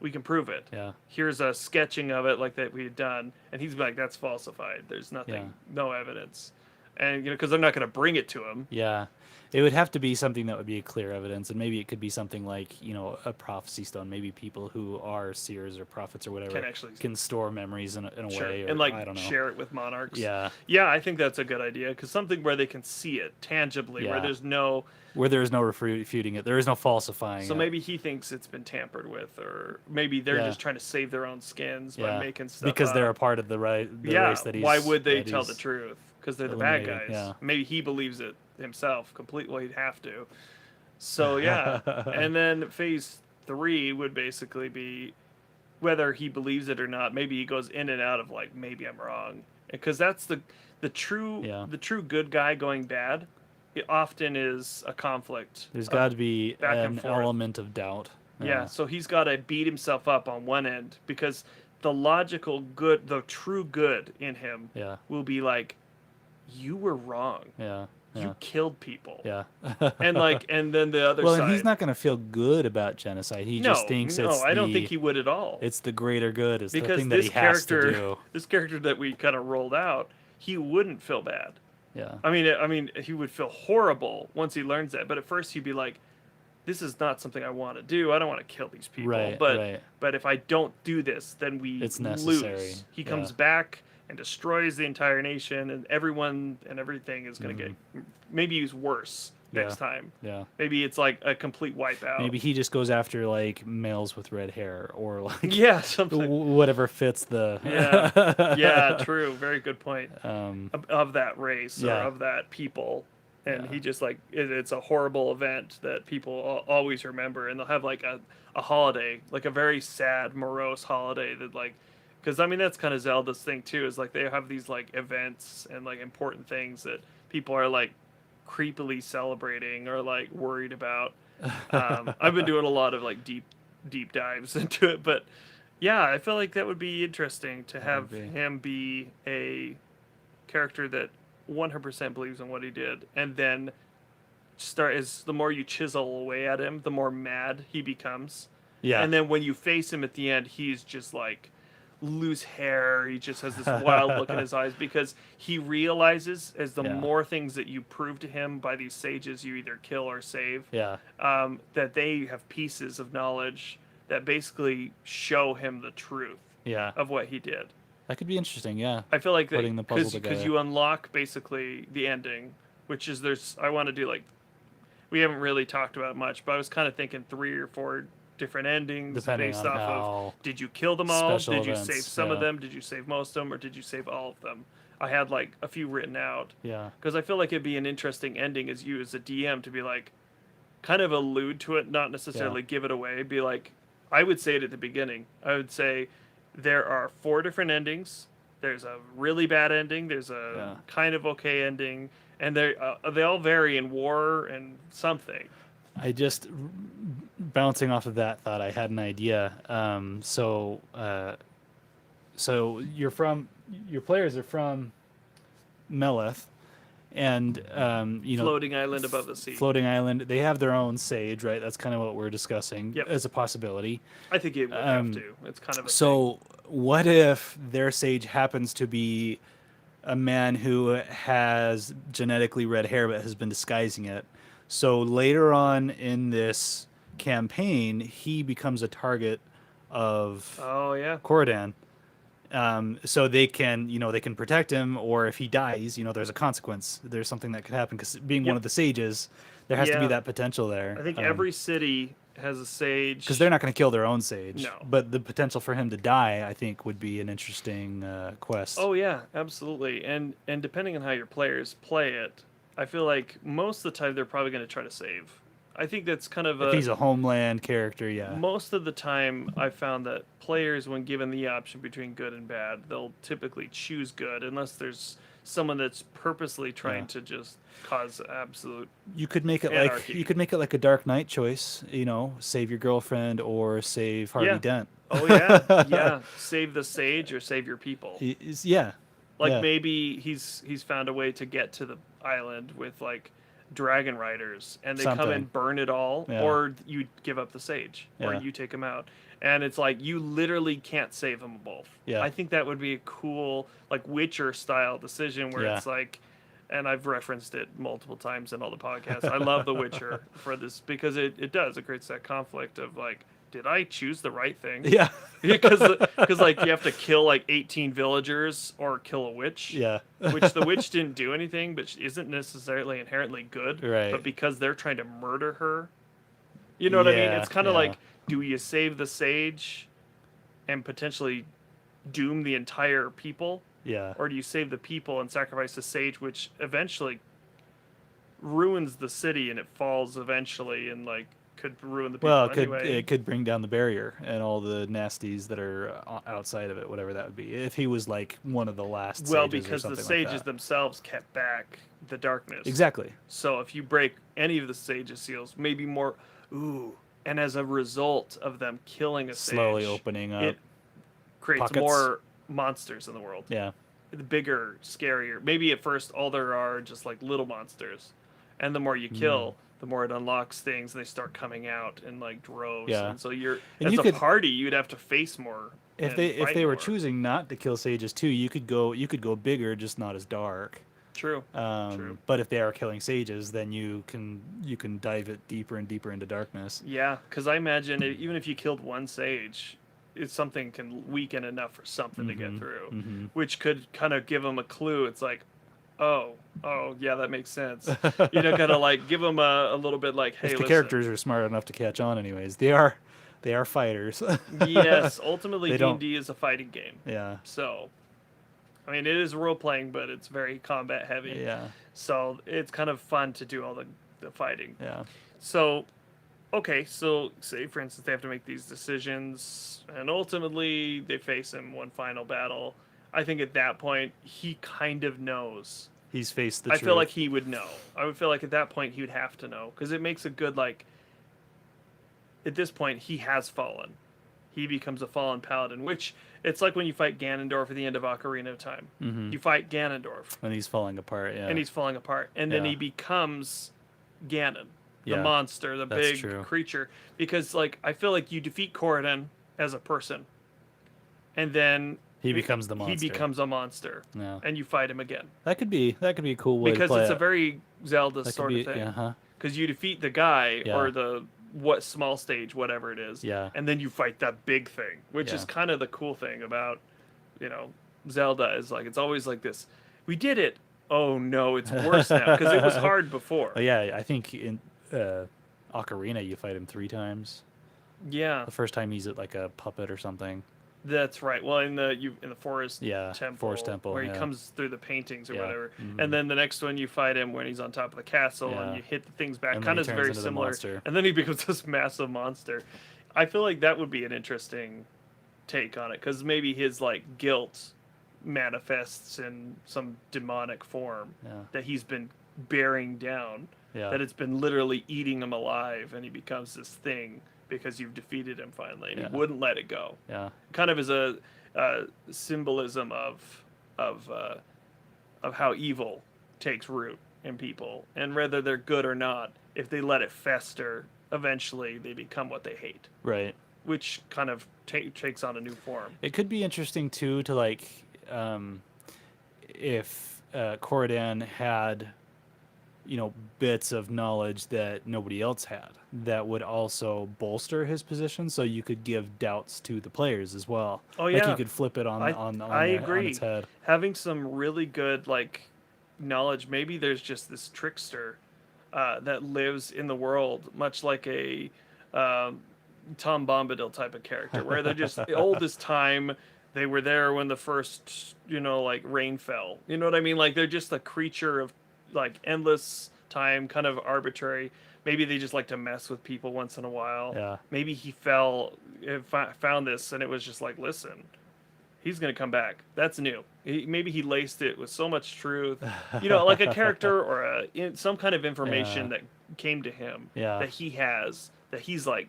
We can prove it. Yeah. Here's a sketching of it like that we had done, and he's like, that's falsified. There's nothing, Yeah. no evidence, and because they're not going to bring it to him. Yeah. It would have to be something that would be clear evidence, and maybe it could be something like, a prophecy stone. Maybe people who are seers or prophets or whatever Can actually- store memories in a Sure. way, or And like I don't know. share it with monarchs. Yeah. Yeah, I think that's a good idea, because something where they can see it tangibly, where Yeah. there's no. Where there is no refuting it, there is no falsifying. So it. maybe he thinks it's been tampered with, or maybe they're Yeah. just trying to save their own skins by Yeah. making stuff because they're a up. part of the race that he's. Why would they that tell the he's- truth? Because they're the bad guys. eliminating, yeah. Maybe he believes it himself completely. Well, he'd have to. So yeah, and then phase 3 would basically be whether he believes it or not. Maybe he goes in and out of like, maybe I'm wrong, because that's the true Yeah. the true good guy going bad. It often is a conflict. There's of- got to be back and an forth. element of doubt. Yeah, so he's got to beat himself up on one end, because the logical good, the true good in him Yeah. will be like, you were wrong. Yeah. Yeah. You killed people. Yeah. and then the other well, side. and he's not going to feel good about genocide. He just thinks no, it's I don't think he would at all. it's the greater good. It's the because thing that this he has character, to do. this character that we kind of rolled out, he wouldn't feel bad. Yeah. I mean, he would feel horrible once he learns that. But at first, he'd be like, "This is not something I want to do. I don't want to kill these people. Right, but right. but if I don't do this, then we It's necessary, lose." He yeah. comes back and destroys the entire nation, and everyone and everything is going to get. Maybe he's worse next Mm-hmm. Yeah. time. Yeah. Maybe it's like a complete wipeout. Maybe he just goes after like males with red hair or like Yeah, something. whatever fits the. Yeah, yeah, true. Very good point. Um, Of that race Yeah. or of that people, and Yeah. he just like it's a horrible event that people always remember, and they'll have like a holiday, like a very sad, morose holiday that like, because I mean that's kind of Zelda's thing too, is like they have these like events and like important things that people are like creepily celebrating or like worried about. I've been doing a lot of like deep dives into it, but yeah, I feel like that would be interesting to have would be. him be a character that 100% believes in what he did, and then the more you chisel away at him, the more mad he becomes. yeah. And then when you face him at the end, he's just like loose hair. He just has this wild look in his eyes, because he realizes as the Yeah. more things that you prove to him by these sages you either kill or save, yeah. that they have pieces of knowledge that basically show him the truth Yeah. of what he did. That could be interesting. Yeah. I feel like Putting the puzzle because together. you unlock basically the ending, which is I want to do like we haven't really talked about much, but I was kind of thinking 3 or 4 different endings Depending based on off how of did you kill them all? special Did you events, save some of yeah. them? Did you save most of them? Or did you save all of them? I had like a few written out Yeah. because I feel like it'd be an interesting ending as you as a DM to be like, kind of allude to it, not necessarily give it away. Be like, I would say it at the beginning. I would say there are 4 different endings. There's a really bad ending. There's a Yeah. kind of okay ending, and they all vary in war and something. I just bouncing off of that thought, I had an idea. So your players are from Melith, and Floating island above the sea. floating island. They have their own sage, right? That's kind of what we're discussing Yep. as a possibility. I think it would have to. It's kind of a So, what if their sage happens to be a man who has genetically red hair but has been disguising it? So later on in this campaign, he becomes a target of Oh yeah. Corridan. So they can protect him, or if he dies, there's a consequence. There's something that could happen because being one Yep. of the sages, there has to be Yeah. that potential there. I think every city has a sage. because they're not going to kill their own sage. No. But the potential for him to die, I think, would be an interesting quest. Oh yeah, absolutely. And depending on how your players play it, I feel like most of the time they're probably going to try to save. I think that's kind of if he's a homeland character, yeah. most of the time I found that players, when given the option between good and bad, they'll typically choose good unless there's someone that's purposely trying Yeah. to just cause absolute You could make it Anarchy. like a Dark Knight choice, save your girlfriend or save Harvey Yeah. Dent. Oh yeah, yeah. Save the sage or save your people. Yeah. Like yeah. maybe he's found a way to get to the island with like dragon riders, and they come Something. and burn it all, Yeah. or you give up the sage, or Yeah. you take them out, and it's like you literally can't save them both. Yeah. I think that would be a cool like Witcher style decision where Yeah. it's like, and I've referenced it multiple times in all the podcasts. I love The Witcher for this because it creates that conflict of like, did I choose the right thing? Yeah. because like you have to kill like 18 villagers or kill a witch. Yeah. Which the witch didn't do anything, but she isn't necessarily inherently good. Right. But because they're trying to murder her, you know what I mean? Yeah, It's kind of yeah. like, do you save the sage and potentially doom the entire people, Yeah. or do you save the people and sacrifice the sage, which eventually ruins the city and it falls eventually and like could ruin the people Well, anyway? it could bring down the barrier and all the nasties that are outside of it, whatever that would be. If he was like one of the last Well, sages or because the something like sages that. themselves kept back the darkness. Exactly. So if you break any of the sage's seals, maybe more. Ooh, and as a result of them killing a sage, Slowly opening up. it creates pockets. more monsters in the world. Yeah. The bigger, scarier. Maybe at first all there are just like little monsters, and the more you kill, the more it unlocks things. They start coming out in like droves. Yeah. And so you're And as you a could- party, you'd have to face more. If and they fight were more. choosing not to kill sages too, you could go bigger, just not as dark. True. True. But if they are killing sages, then you can dive it deeper and deeper into darkness. Yeah, because I imagine even if you killed one sage, it's something can weaken enough for something to get through, which could kind of give them a clue. It's like, oh, yeah, that makes sense. Kind of like give them a little bit like, hey, If the listen. characters are smart enough to catch on, anyways, they are fighters. Yes, ultimately They don't- D&D is a fighting game. Yeah. So, I mean, it is role playing, but it's very combat heavy. Yeah. So it's kind of fun to do all the fighting. Yeah. So, okay, so say for instance they have to make these decisions, and ultimately they face him one final battle. I think at that point he kind of knows. He's faced the I truth. feel like he would know. I would feel like at that point he would have to know because it makes a good like. At this point, he has fallen. He becomes a fallen paladin, which it's like when you fight Ganondorf at the end of Ocarina of Time. You fight Ganondorf, and he's falling apart. Yeah. and he's falling apart, and then Yeah. he becomes Ganon, the Yeah, monster, the that's big true. creature. Because like I feel like you defeat Corridan as a person, and then He becomes the monster. He becomes a monster, Yeah. and you fight him again That could be a cool way because to play it's it. a very Zelda That could sort be, of thing. Yeah. Because you defeat the guy Yeah. or the what small stage, whatever it is, Yeah. and then you fight that big thing, which is Yeah. kind of the cool thing about Zelda is like it's always like this. We did it. Oh no, it's worse now because it was hard before. Yeah, I think Ocarina, you fight him 3 times. Yeah, The first time he's at like a puppet or something. that's right. Well, in the forest Yeah, temple, Forest Temple, where he yeah. comes through the paintings or Yeah, whatever, mhm. and then the next one you fight him when he's on top of the castle and Yeah. you hit the things back. And then Kind he of turns very into the similar, monster. and then he becomes this massive monster. I feel like that would be an interesting take on it because maybe his like guilt manifests in some demonic form Yeah. that he's been bearing down. Yeah. That it's been literally eating him alive, and he becomes this thing because you've defeated him finally, and Yeah. he wouldn't let it go. Yeah. Kind of as a symbolism of how evil takes root in people, and whether they're good or not, if they let it fester, eventually they become what they hate, Right. which kind of takes on a new form. It could be interesting too to like if Corridan had bits of knowledge that nobody else had that would also bolster his position, so you could give doubts to the players as well. Oh Like yeah, you could flip it on I on agree. its head. Having some really good like knowledge. Maybe there's just this trickster that lives in the world, much like a Tom Bombadil type of character, where they're just the oldest time. They were there when the first, like rain fell. You know what I mean? Like they're just a creature of like endless time, kind of arbitrary. Maybe they just like to mess with people once in a while. Yeah. Maybe he found this, and it was just like, listen, he's gonna come back. That's new. Maybe he laced it with so much truth, like a character or some kind of information Yeah. that came to him Yeah. that he has. That he's like,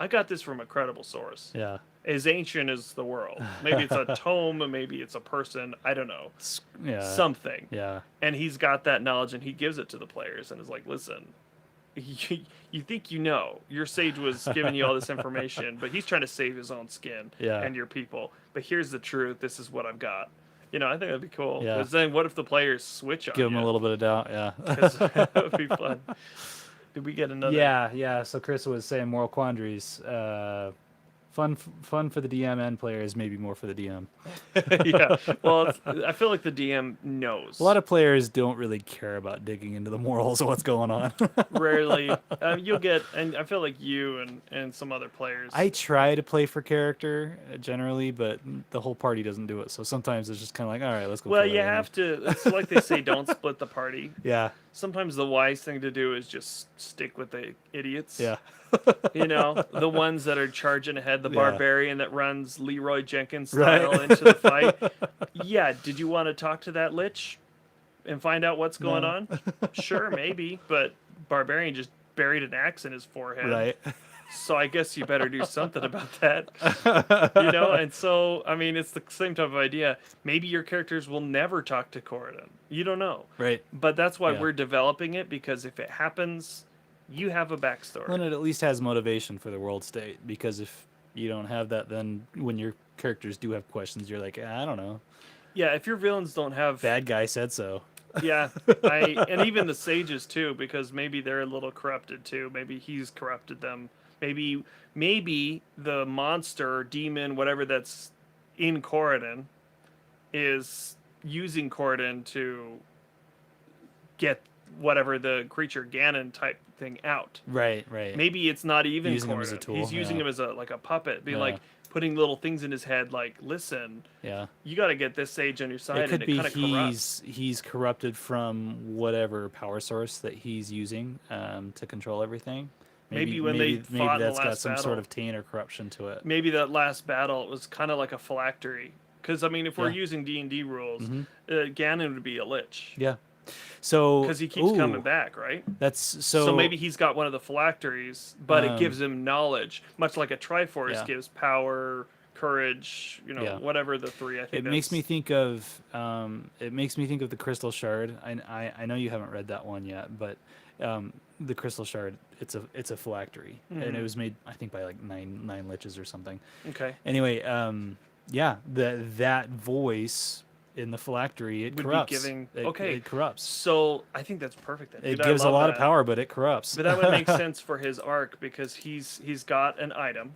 I got this from a credible source. Yeah. As ancient as the world. Maybe it's a tome, maybe it's a person. I don't know. Yeah. Something. Yeah. And he's got that knowledge, and he gives it to the players, and is like, listen, you think your sage was giving you all this information, but he's trying to save his own skin Yeah. and your people. But here's the truth. This is what I've got. I think that'd be cool. Yeah. Because then what if the players switch on Give them you? a little bit of doubt. Yeah. 'Cause that would be fun. Did we get another? Yeah. So Chris was saying moral quandaries. Fun for the DM and players, maybe more for the DM. Yeah. Well, I feel like the DM knows. A lot of players don't really care about digging into the morals of what's going on. Rarely. You'll get, and I feel like you and some other players. I try to play for character generally, but the whole party doesn't do it. So sometimes it's just kind of like, all right, let's go. Well, for it you anyway. have to. It's like they say, don't split the party. Yeah. Sometimes the wise thing to do is just stick with the idiots. Yeah. The ones that are charging ahead, the Yeah. barbarian that runs Leroy Jenkins style into the fight. Yeah, did you want to talk to that lich and find out what's going on? Sure, maybe, but barbarian just buried an axe in his forehead. Right. So I guess you better do something about that. And so, I mean, it's the same type of idea. Maybe your characters will never talk to Corridon. You don't know. Right. But that's why Yeah. we're developing it, because if it happens, you have a backstory. Well, it at least has motivation for the world state, because if you don't have that, then when your characters do have questions, you're like, I don't know. Yeah, if your villains don't have... Bad guy said so. Yeah, and even the sages too, because maybe they're a little corrupted too. Maybe he's corrupted them. Maybe the monster, demon, whatever that's in Corridon is using Corridon to get whatever the creature Ganon type thing out. Right. Maybe it's not even Using him as a Corridon. tool, He's using yeah. him as a puppet, being Yeah. like putting little things in his head, like, listen, Yeah. you got to get this sage on your side, It could and be it kind of corrupts. he's corrupted from whatever power source that he's using to control everything. Maybe when they fought in the that's got last some battle. sort of taint or corruption to it. Maybe that last battle was kind of like a phylactery. Because, I mean, if we're Yeah. using D&D rules, Mhm. Ganon would be a lich. Yeah. So Because he keeps ooh, coming back, right? That's So maybe he's got one of the phylacteries, but it gives him knowledge, much like a Triforce Yeah. gives power, courage, Yeah. whatever the three. I think it makes me think of the Crystal Shard. I know you haven't read that one yet, but the Crystal Shard, it's a phylactery, and it Mhm. was made, I think, by like nine liches or something. Okay. Anyway, yeah, that voice in the phylactery, it Would be corrupts. giving- It, okay. it corrupts. So I think that's perfect. Then. It Dude, I gives a love lot of that. power, but it corrupts. But that would make sense for his arc, because he's got an item,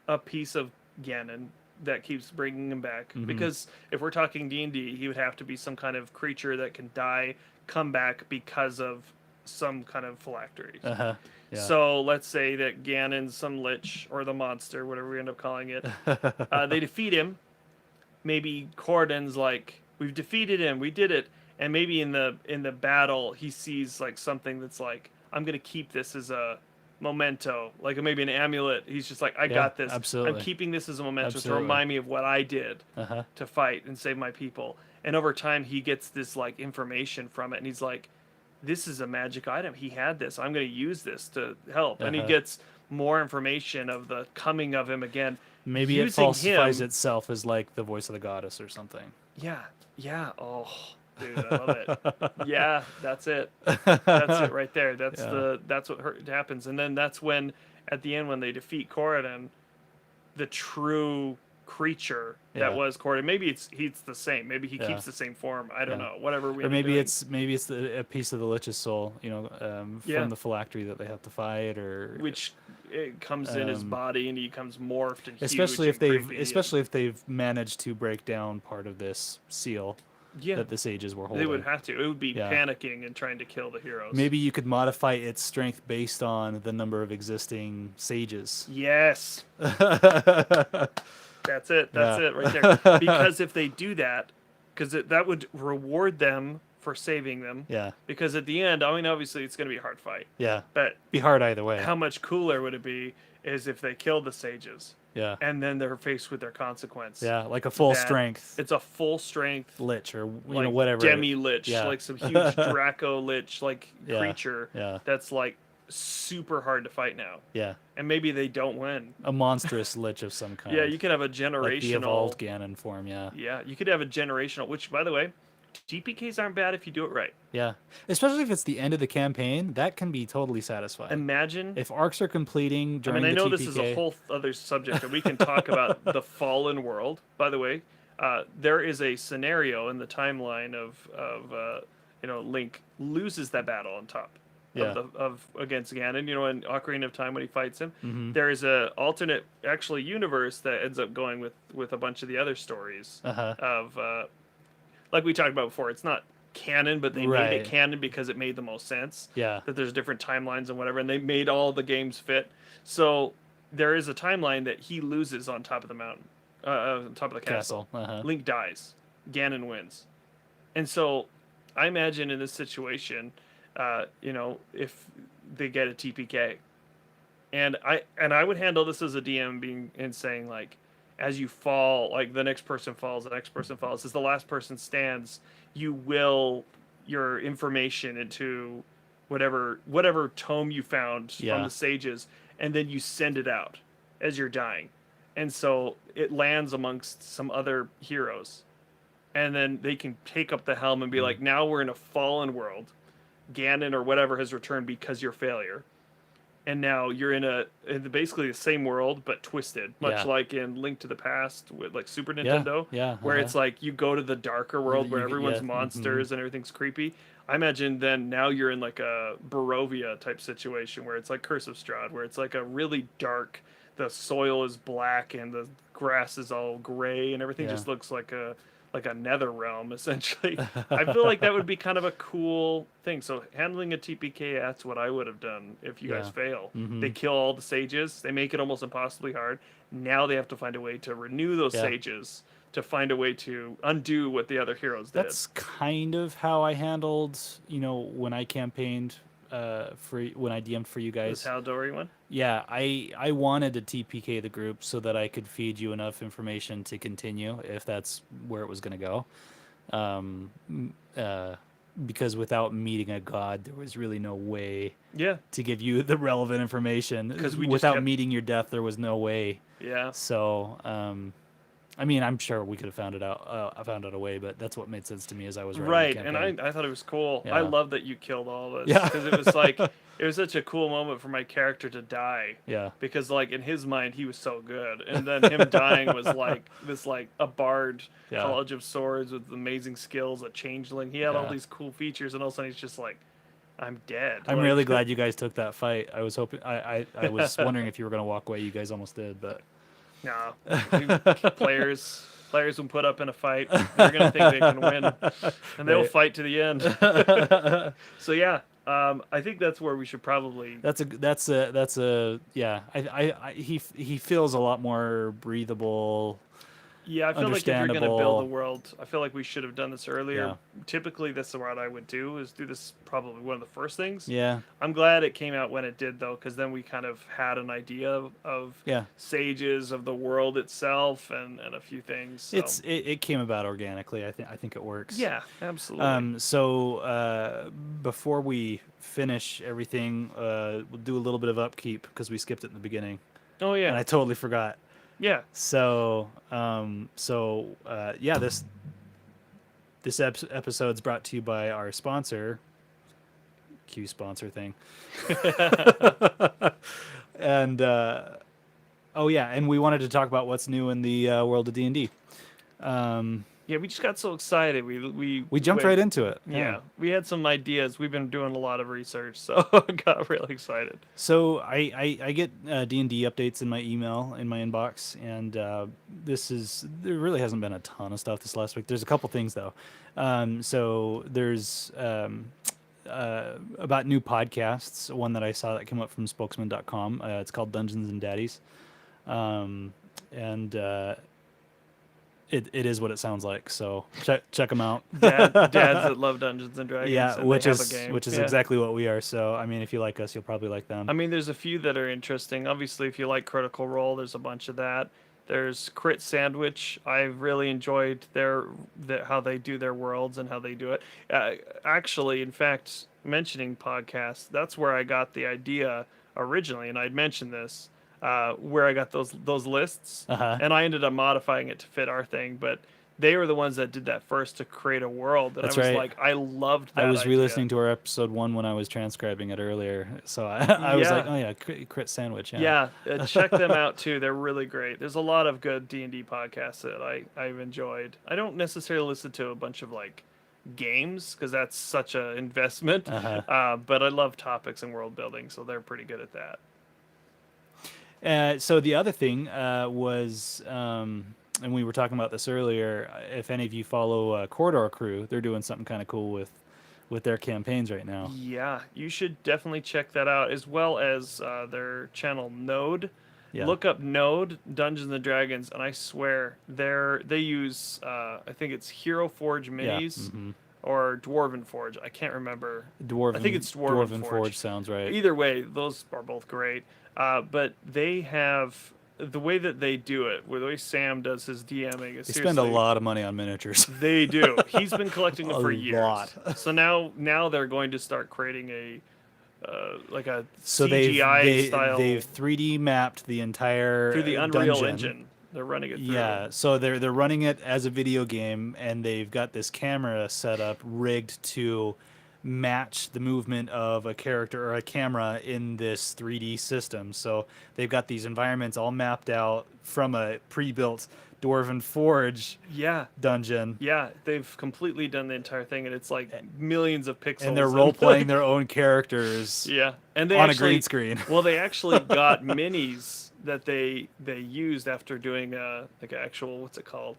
a piece of Ganon that keeps bringing him back. Mhm. Because if we're talking D&D, he would have to be some kind of creature that can die, come back because of some kind of phylactery. Yeah. So let's say that Ganon's some lich or the monster, whatever we end up calling it. They defeat him. Maybe Corden's like, we've defeated him, we did it, and maybe in the battle he sees like something that's like, I'm gonna keep this as a memento, like maybe an amulet. He's just like, I got this. Absolutely. I'm keeping this as a memento Absolutely. to remind me of what I did to fight and save my people. And over time he gets this like information from it, and he's like, this is a magic item. He had this. I'm going to use this to help. And he gets more information of the coming of him again. Maybe it Using falsifies him- itself as like the voice of the goddess or something. Yeah. Yeah. Oh, dude, I love it. Yeah, that's it. That's it right there. That's that's what happens. And then that's when, at the end, when they defeat Corridon, the true creature that was Corridon. Maybe he's the same. Maybe he keeps the same form. I don't know. Whatever we. Or maybe doing. it's a piece of the Lich's soul, from the phylactery that they have to fight, or which it comes in his body and he becomes morphed and especially huge if and they've creepy if they've managed to break down part of this seal that the sages were holding. They would have to. It would be panicking and trying to kill the heroes. Maybe you could modify its strength based on the number of existing sages. Yes. That's it. That's it right there. Because if they do that, because that would reward them for saving them. Yeah. Because at the end, I mean, obviously it's going to be a hard fight. Yeah. But be hard either way. How much cooler would it be is if they killed the sages? Yeah. And then they're faced with their consequence. Yeah, like a full strength. It's a full strength lich or like whatever. Demi lich, like some huge Draco lich like creature that's like super hard to fight now. Yeah. And maybe they don't win. A monstrous lich of some kind. Yeah, you could have a generational like the evolved Ganon form, yeah. Yeah, you could have a generational, which by the way, GPKs aren't bad if you do it right. Yeah. Especially if it's the end of the campaign, that can be totally satisfying. Imagine if arcs are completing during I the know TPK. this is a whole other subject, and we can talk about the fallen world. By the way, there is a scenario in the timeline of Link loses that battle on top of against Ganon. In Ocarina of Time when he fights him, there is a alternate actually universe that ends up going with a bunch of the other stories of like we talked about before. It's not canon, but they made it canon because it made the most sense. Yeah. That there's different timelines and whatever, and they made all the games fit. So there is a timeline that he loses on top of the mountain, on top of the castle. Link dies. Ganon wins. And so I imagine in this situation, if they get a TPK, and I would handle this as a DM saying like, as you fall, like the next person falls, as the last person stands, you will your information into whatever tome you found from the sages, and then you send it out as you're dying. And so it lands amongst some other heroes. And then they can take up the helm and be like, now we're in a fallen world. Ganon or whatever has returned because your failure. And now you're in basically the same world, but twisted, much like in Link to the Past with like Super Nintendo, where it's like you go to the darker world where everyone's monsters and everything's creepy. I imagine then now you're in like a Barovia type situation where it's like Curse of Strahd, where it's like a really dark, the soil is black and the grass is all gray and everything just looks like a nether realm essentially. I feel like that would be kind of a cool thing. So handling a TPK, that's what I would have done if you guys fail. They kill all the sages, they make it almost impossibly hard. Now they have to find a way to renew those sages, to find a way to undo what the other heroes did. That's kind of how I handled, when I campaigned when I DM'd for you guys. The Tal'Dorei one? Yeah, I wanted to TPK the group so that I could feed you enough information to continue if that's where it was going to go. Because without meeting a god, there was really no way to give you the relevant information. Because without meeting your death, there was no way. Yeah. So, I'm sure we could have found out. I found out a way, but that's what made sense to me as I was writing the campaign. And I thought it was cool. Yeah. I love that you killed all of us because it was like it was such a cool moment for my character to die. Yeah. Because like in his mind he was so good, and then him dying was like this like a bard, College of Swords with amazing skills, a changeling. He had all these cool features, and all of a sudden he's just like, I'm dead. I'm really glad you guys took that fight. I was hoping I was wondering if you were going to walk away. You guys almost did, but. No, players when put up in a fight, they're gonna think they can win, and they'll fight to the end. So yeah, I think that's where we should probably. That's a yeah. He feels a lot more breathable, Yeah, I feel like if you're going to build a understandable. world, I feel like we should have done this earlier. Yeah, Typically, that's what I would do, is do this probably one of the first things. yeah, I'm glad it came out when it did, though, because then we kind of had an idea of yeah. sages, of the world itself, and a few things. So. It came about organically. I think it works. Yeah, absolutely. So before we finish everything, we'll do a little bit of upkeep because we skipped it in the beginning, Oh, and yeah. I totally forgot. Yeah. Yeah, this episode's brought to you by our sponsor, Q sponsor thing, and oh yeah, and we wanted to talk about what's new in the world of D&D. Yeah, we just got so excited. We jumped right into it. Yeah, we had some ideas. We've been doing a lot of research, so I got really excited. So I get D&D updates in my email, in my inbox, and there really hasn't been a ton of stuff this last week. There's a couple things though. So there's about new podcasts. One that I saw that came up from spokesman.com. It's called Dungeons and Daddies. And it is what it sounds like. So check them out. Dads that love Dungeons and Dragons. Yeah, and which they have a is game. which is Yeah. exactly what we are. So I mean, if you like us, you'll probably like them. I mean, there's a few that are interesting. Obviously, if you like Critical Role, there's a bunch of that. There's Crit Sandwich. I've really enjoyed how they do their worlds and how they do it. Actually, in fact, mentioning podcasts, that's where I got the idea originally, and I'd mentioned this, where I got those lists, Uh-huh. and I ended up modifying it to fit our thing, but. They were the ones that did that first to create a world, and That's I was right. like, I loved that. I was idea. re-listening to our episode 1 when I was transcribing it earlier, so I was Yeah. like, oh yeah, crit sandwich. Yeah. Yeah, check them out too. They're really great. There's a lot of good D&D podcasts that I've enjoyed. I don't necessarily listen to a bunch of like games because that's such an investment. Uh-huh. But I love topics and world building, so they're pretty good at that. So the other thing was, and we were talking about this earlier. If any of you follow Corridor Crew, they're doing something kind of cool with their campaigns right now. Yeah, you should definitely check that out, as well as their channel Node. Yeah. Look up Node Dungeons and Dragons, and I swear they use I think it's Hero Forge minis. Yeah. Mm-hmm. Or Dwarven Forge. I can't remember. I think it's Dwarven Forge sounds right. Either way, those are both great. But they have the way that they do it, where the way Sam does his DMing is They spend a lot of money on miniatures. They do. He's been collecting them for years. Lot. So now they're going to start creating a like a So CGI style they've 3D mapped the entire through the Unreal dungeon. Engine. They're running it through. Yeah, so they're running it as a video game, and they've got this camera set up rigged to match the movement of a character or a camera in this 3D system. So they've got these environments all mapped out from a pre-built Dwarven Forge dungeon. Yeah, they've completely done the entire thing, and it's like millions of pixels. And they're role-playing their own characters Yeah, and they on actually, a green screen. Well, they actually got minis that they used after doing like an actual, what's it called,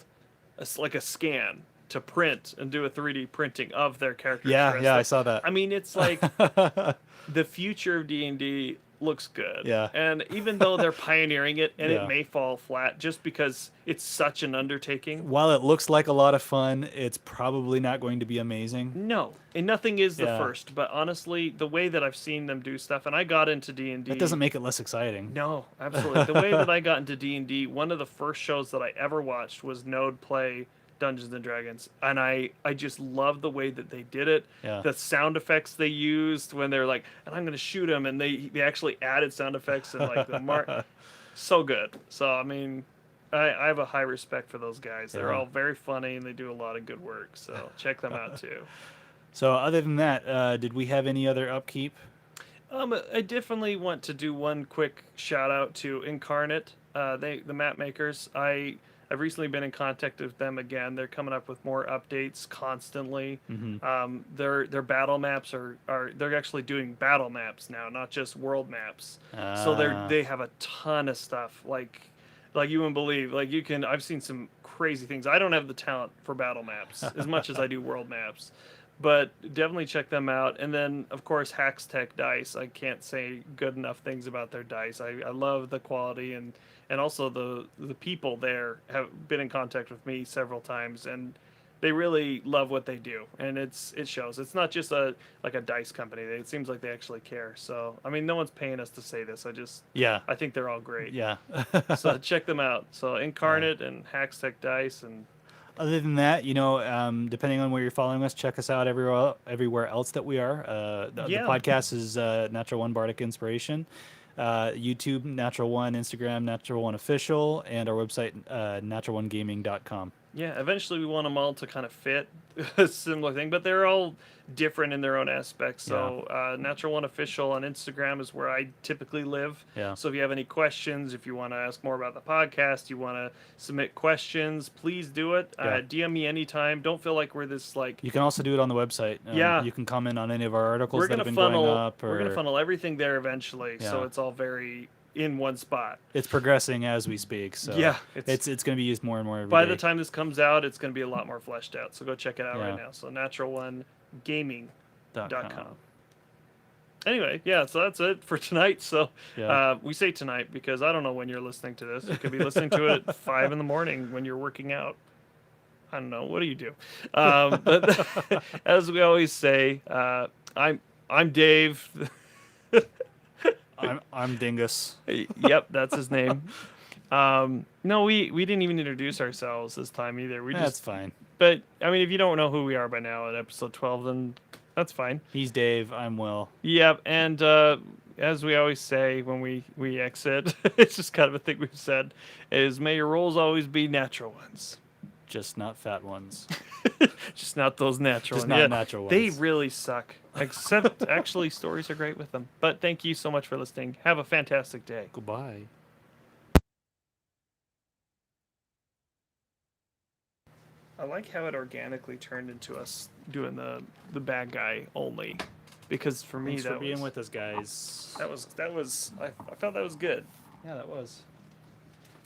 like a scan to print and do a 3D printing of their characters. Yeah, I saw that. I mean, it's like the future of D&D looks good. Yeah. And even though they're pioneering it, and Yeah. it may fall flat just because it's such an undertaking. While it looks like a lot of fun, it's probably not going to be amazing. No, and nothing is the Yeah. first. But honestly, the way that I've seen them do stuff, and I got into D&D. That doesn't make it less exciting. No, absolutely. The way that I got into D&D, one of the first shows that I ever watched was Node play Dungeons and Dragons, and I just loved the way that they did it. Yeah. The sound effects they used when they're like, and I'm going to shoot him, and they actually added sound effects and like the mark. So good. So I mean, I have a high respect for those guys. They're all very funny, and they do a lot of good work. So check them out too. So other than that, did we have any other upkeep? I definitely want to do one quick shout out to Incarnate, the map makers. I've recently been in contact with them again. They're coming up with more updates constantly. Mm-hmm. Their battle maps are they're actually doing battle maps now, not just world maps. So they have a ton of stuff like you wouldn't believe. Like I've seen some crazy things. I don't have the talent for battle maps as much as I do world maps. but definitely check them out. And then, of course, Hacks Tech Dice. I can't say good enough things about their dice. I love the quality, and also the people there have been in contact with me several times, and they really love what they do, and it shows. It's not just a like a dice company. It seems like they actually care. So I mean, no one's paying us to say this. Yeah. I think they're all great. Yeah. So check them out. So Incarnate and Hacks Tech Dice and Other than that, depending on where you're following us, check us out everywhere else that we are. The Yeah. podcast is Natural One Bardic Inspiration, YouTube Natural One, Instagram Natural One Official, and our website naturalonegaming.com. Yeah, eventually we want them all to kind of fit a similar thing, but they're all different in their own aspects. So, Natural One Official on Instagram is where I typically live. Yeah. So, if you have any questions, if you want to ask more about the podcast, you want to submit questions, please do it. Yeah. DM me anytime. Don't feel like we're this like. You can also do it on the website. Yeah. You can comment on any of our articles We're that gonna have been going funnel. up. We're gonna funnel everything there eventually, so Yeah. it's all very in one spot. It's progressing as we speak. So Yeah, it's going to be used more and more every By day. the time this comes out, it's going to be a lot more fleshed out. So go check it out Yeah. right now. So naturalonegaming.com. .com. Anyway, yeah, so that's it for tonight. So Yeah. we say tonight because I don't know when you're listening to this. You could be listening to it at 5 in the morning when you're working out. I don't know. What do you do? But as we always say, I'm Dave. I'm Dingus. Yep, that's his name. No, we didn't even introduce ourselves this time either. That's fine. But I mean, if you don't know who we are by now at episode 12, then that's fine. He's Dave. I'm Will. Yep, and as we always say when we exit, it's just kind of a thing we've said, is may your rolls always be natural ones. Just not fat ones. Just not those natural Just ones. not natural ones. They really suck. Except, actually, stories are great with them. But thank you so much for listening. Have a fantastic day. Goodbye. I like how it organically turned into us doing the bad guy only, because for me Thanks that for being was, with us, guys. that was I felt that was good. Yeah, that was.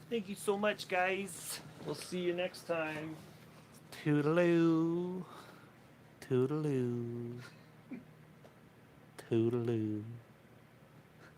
Thank you so much, guys. We'll see you next time. Toodaloo. Toodaloo. Toodaloo.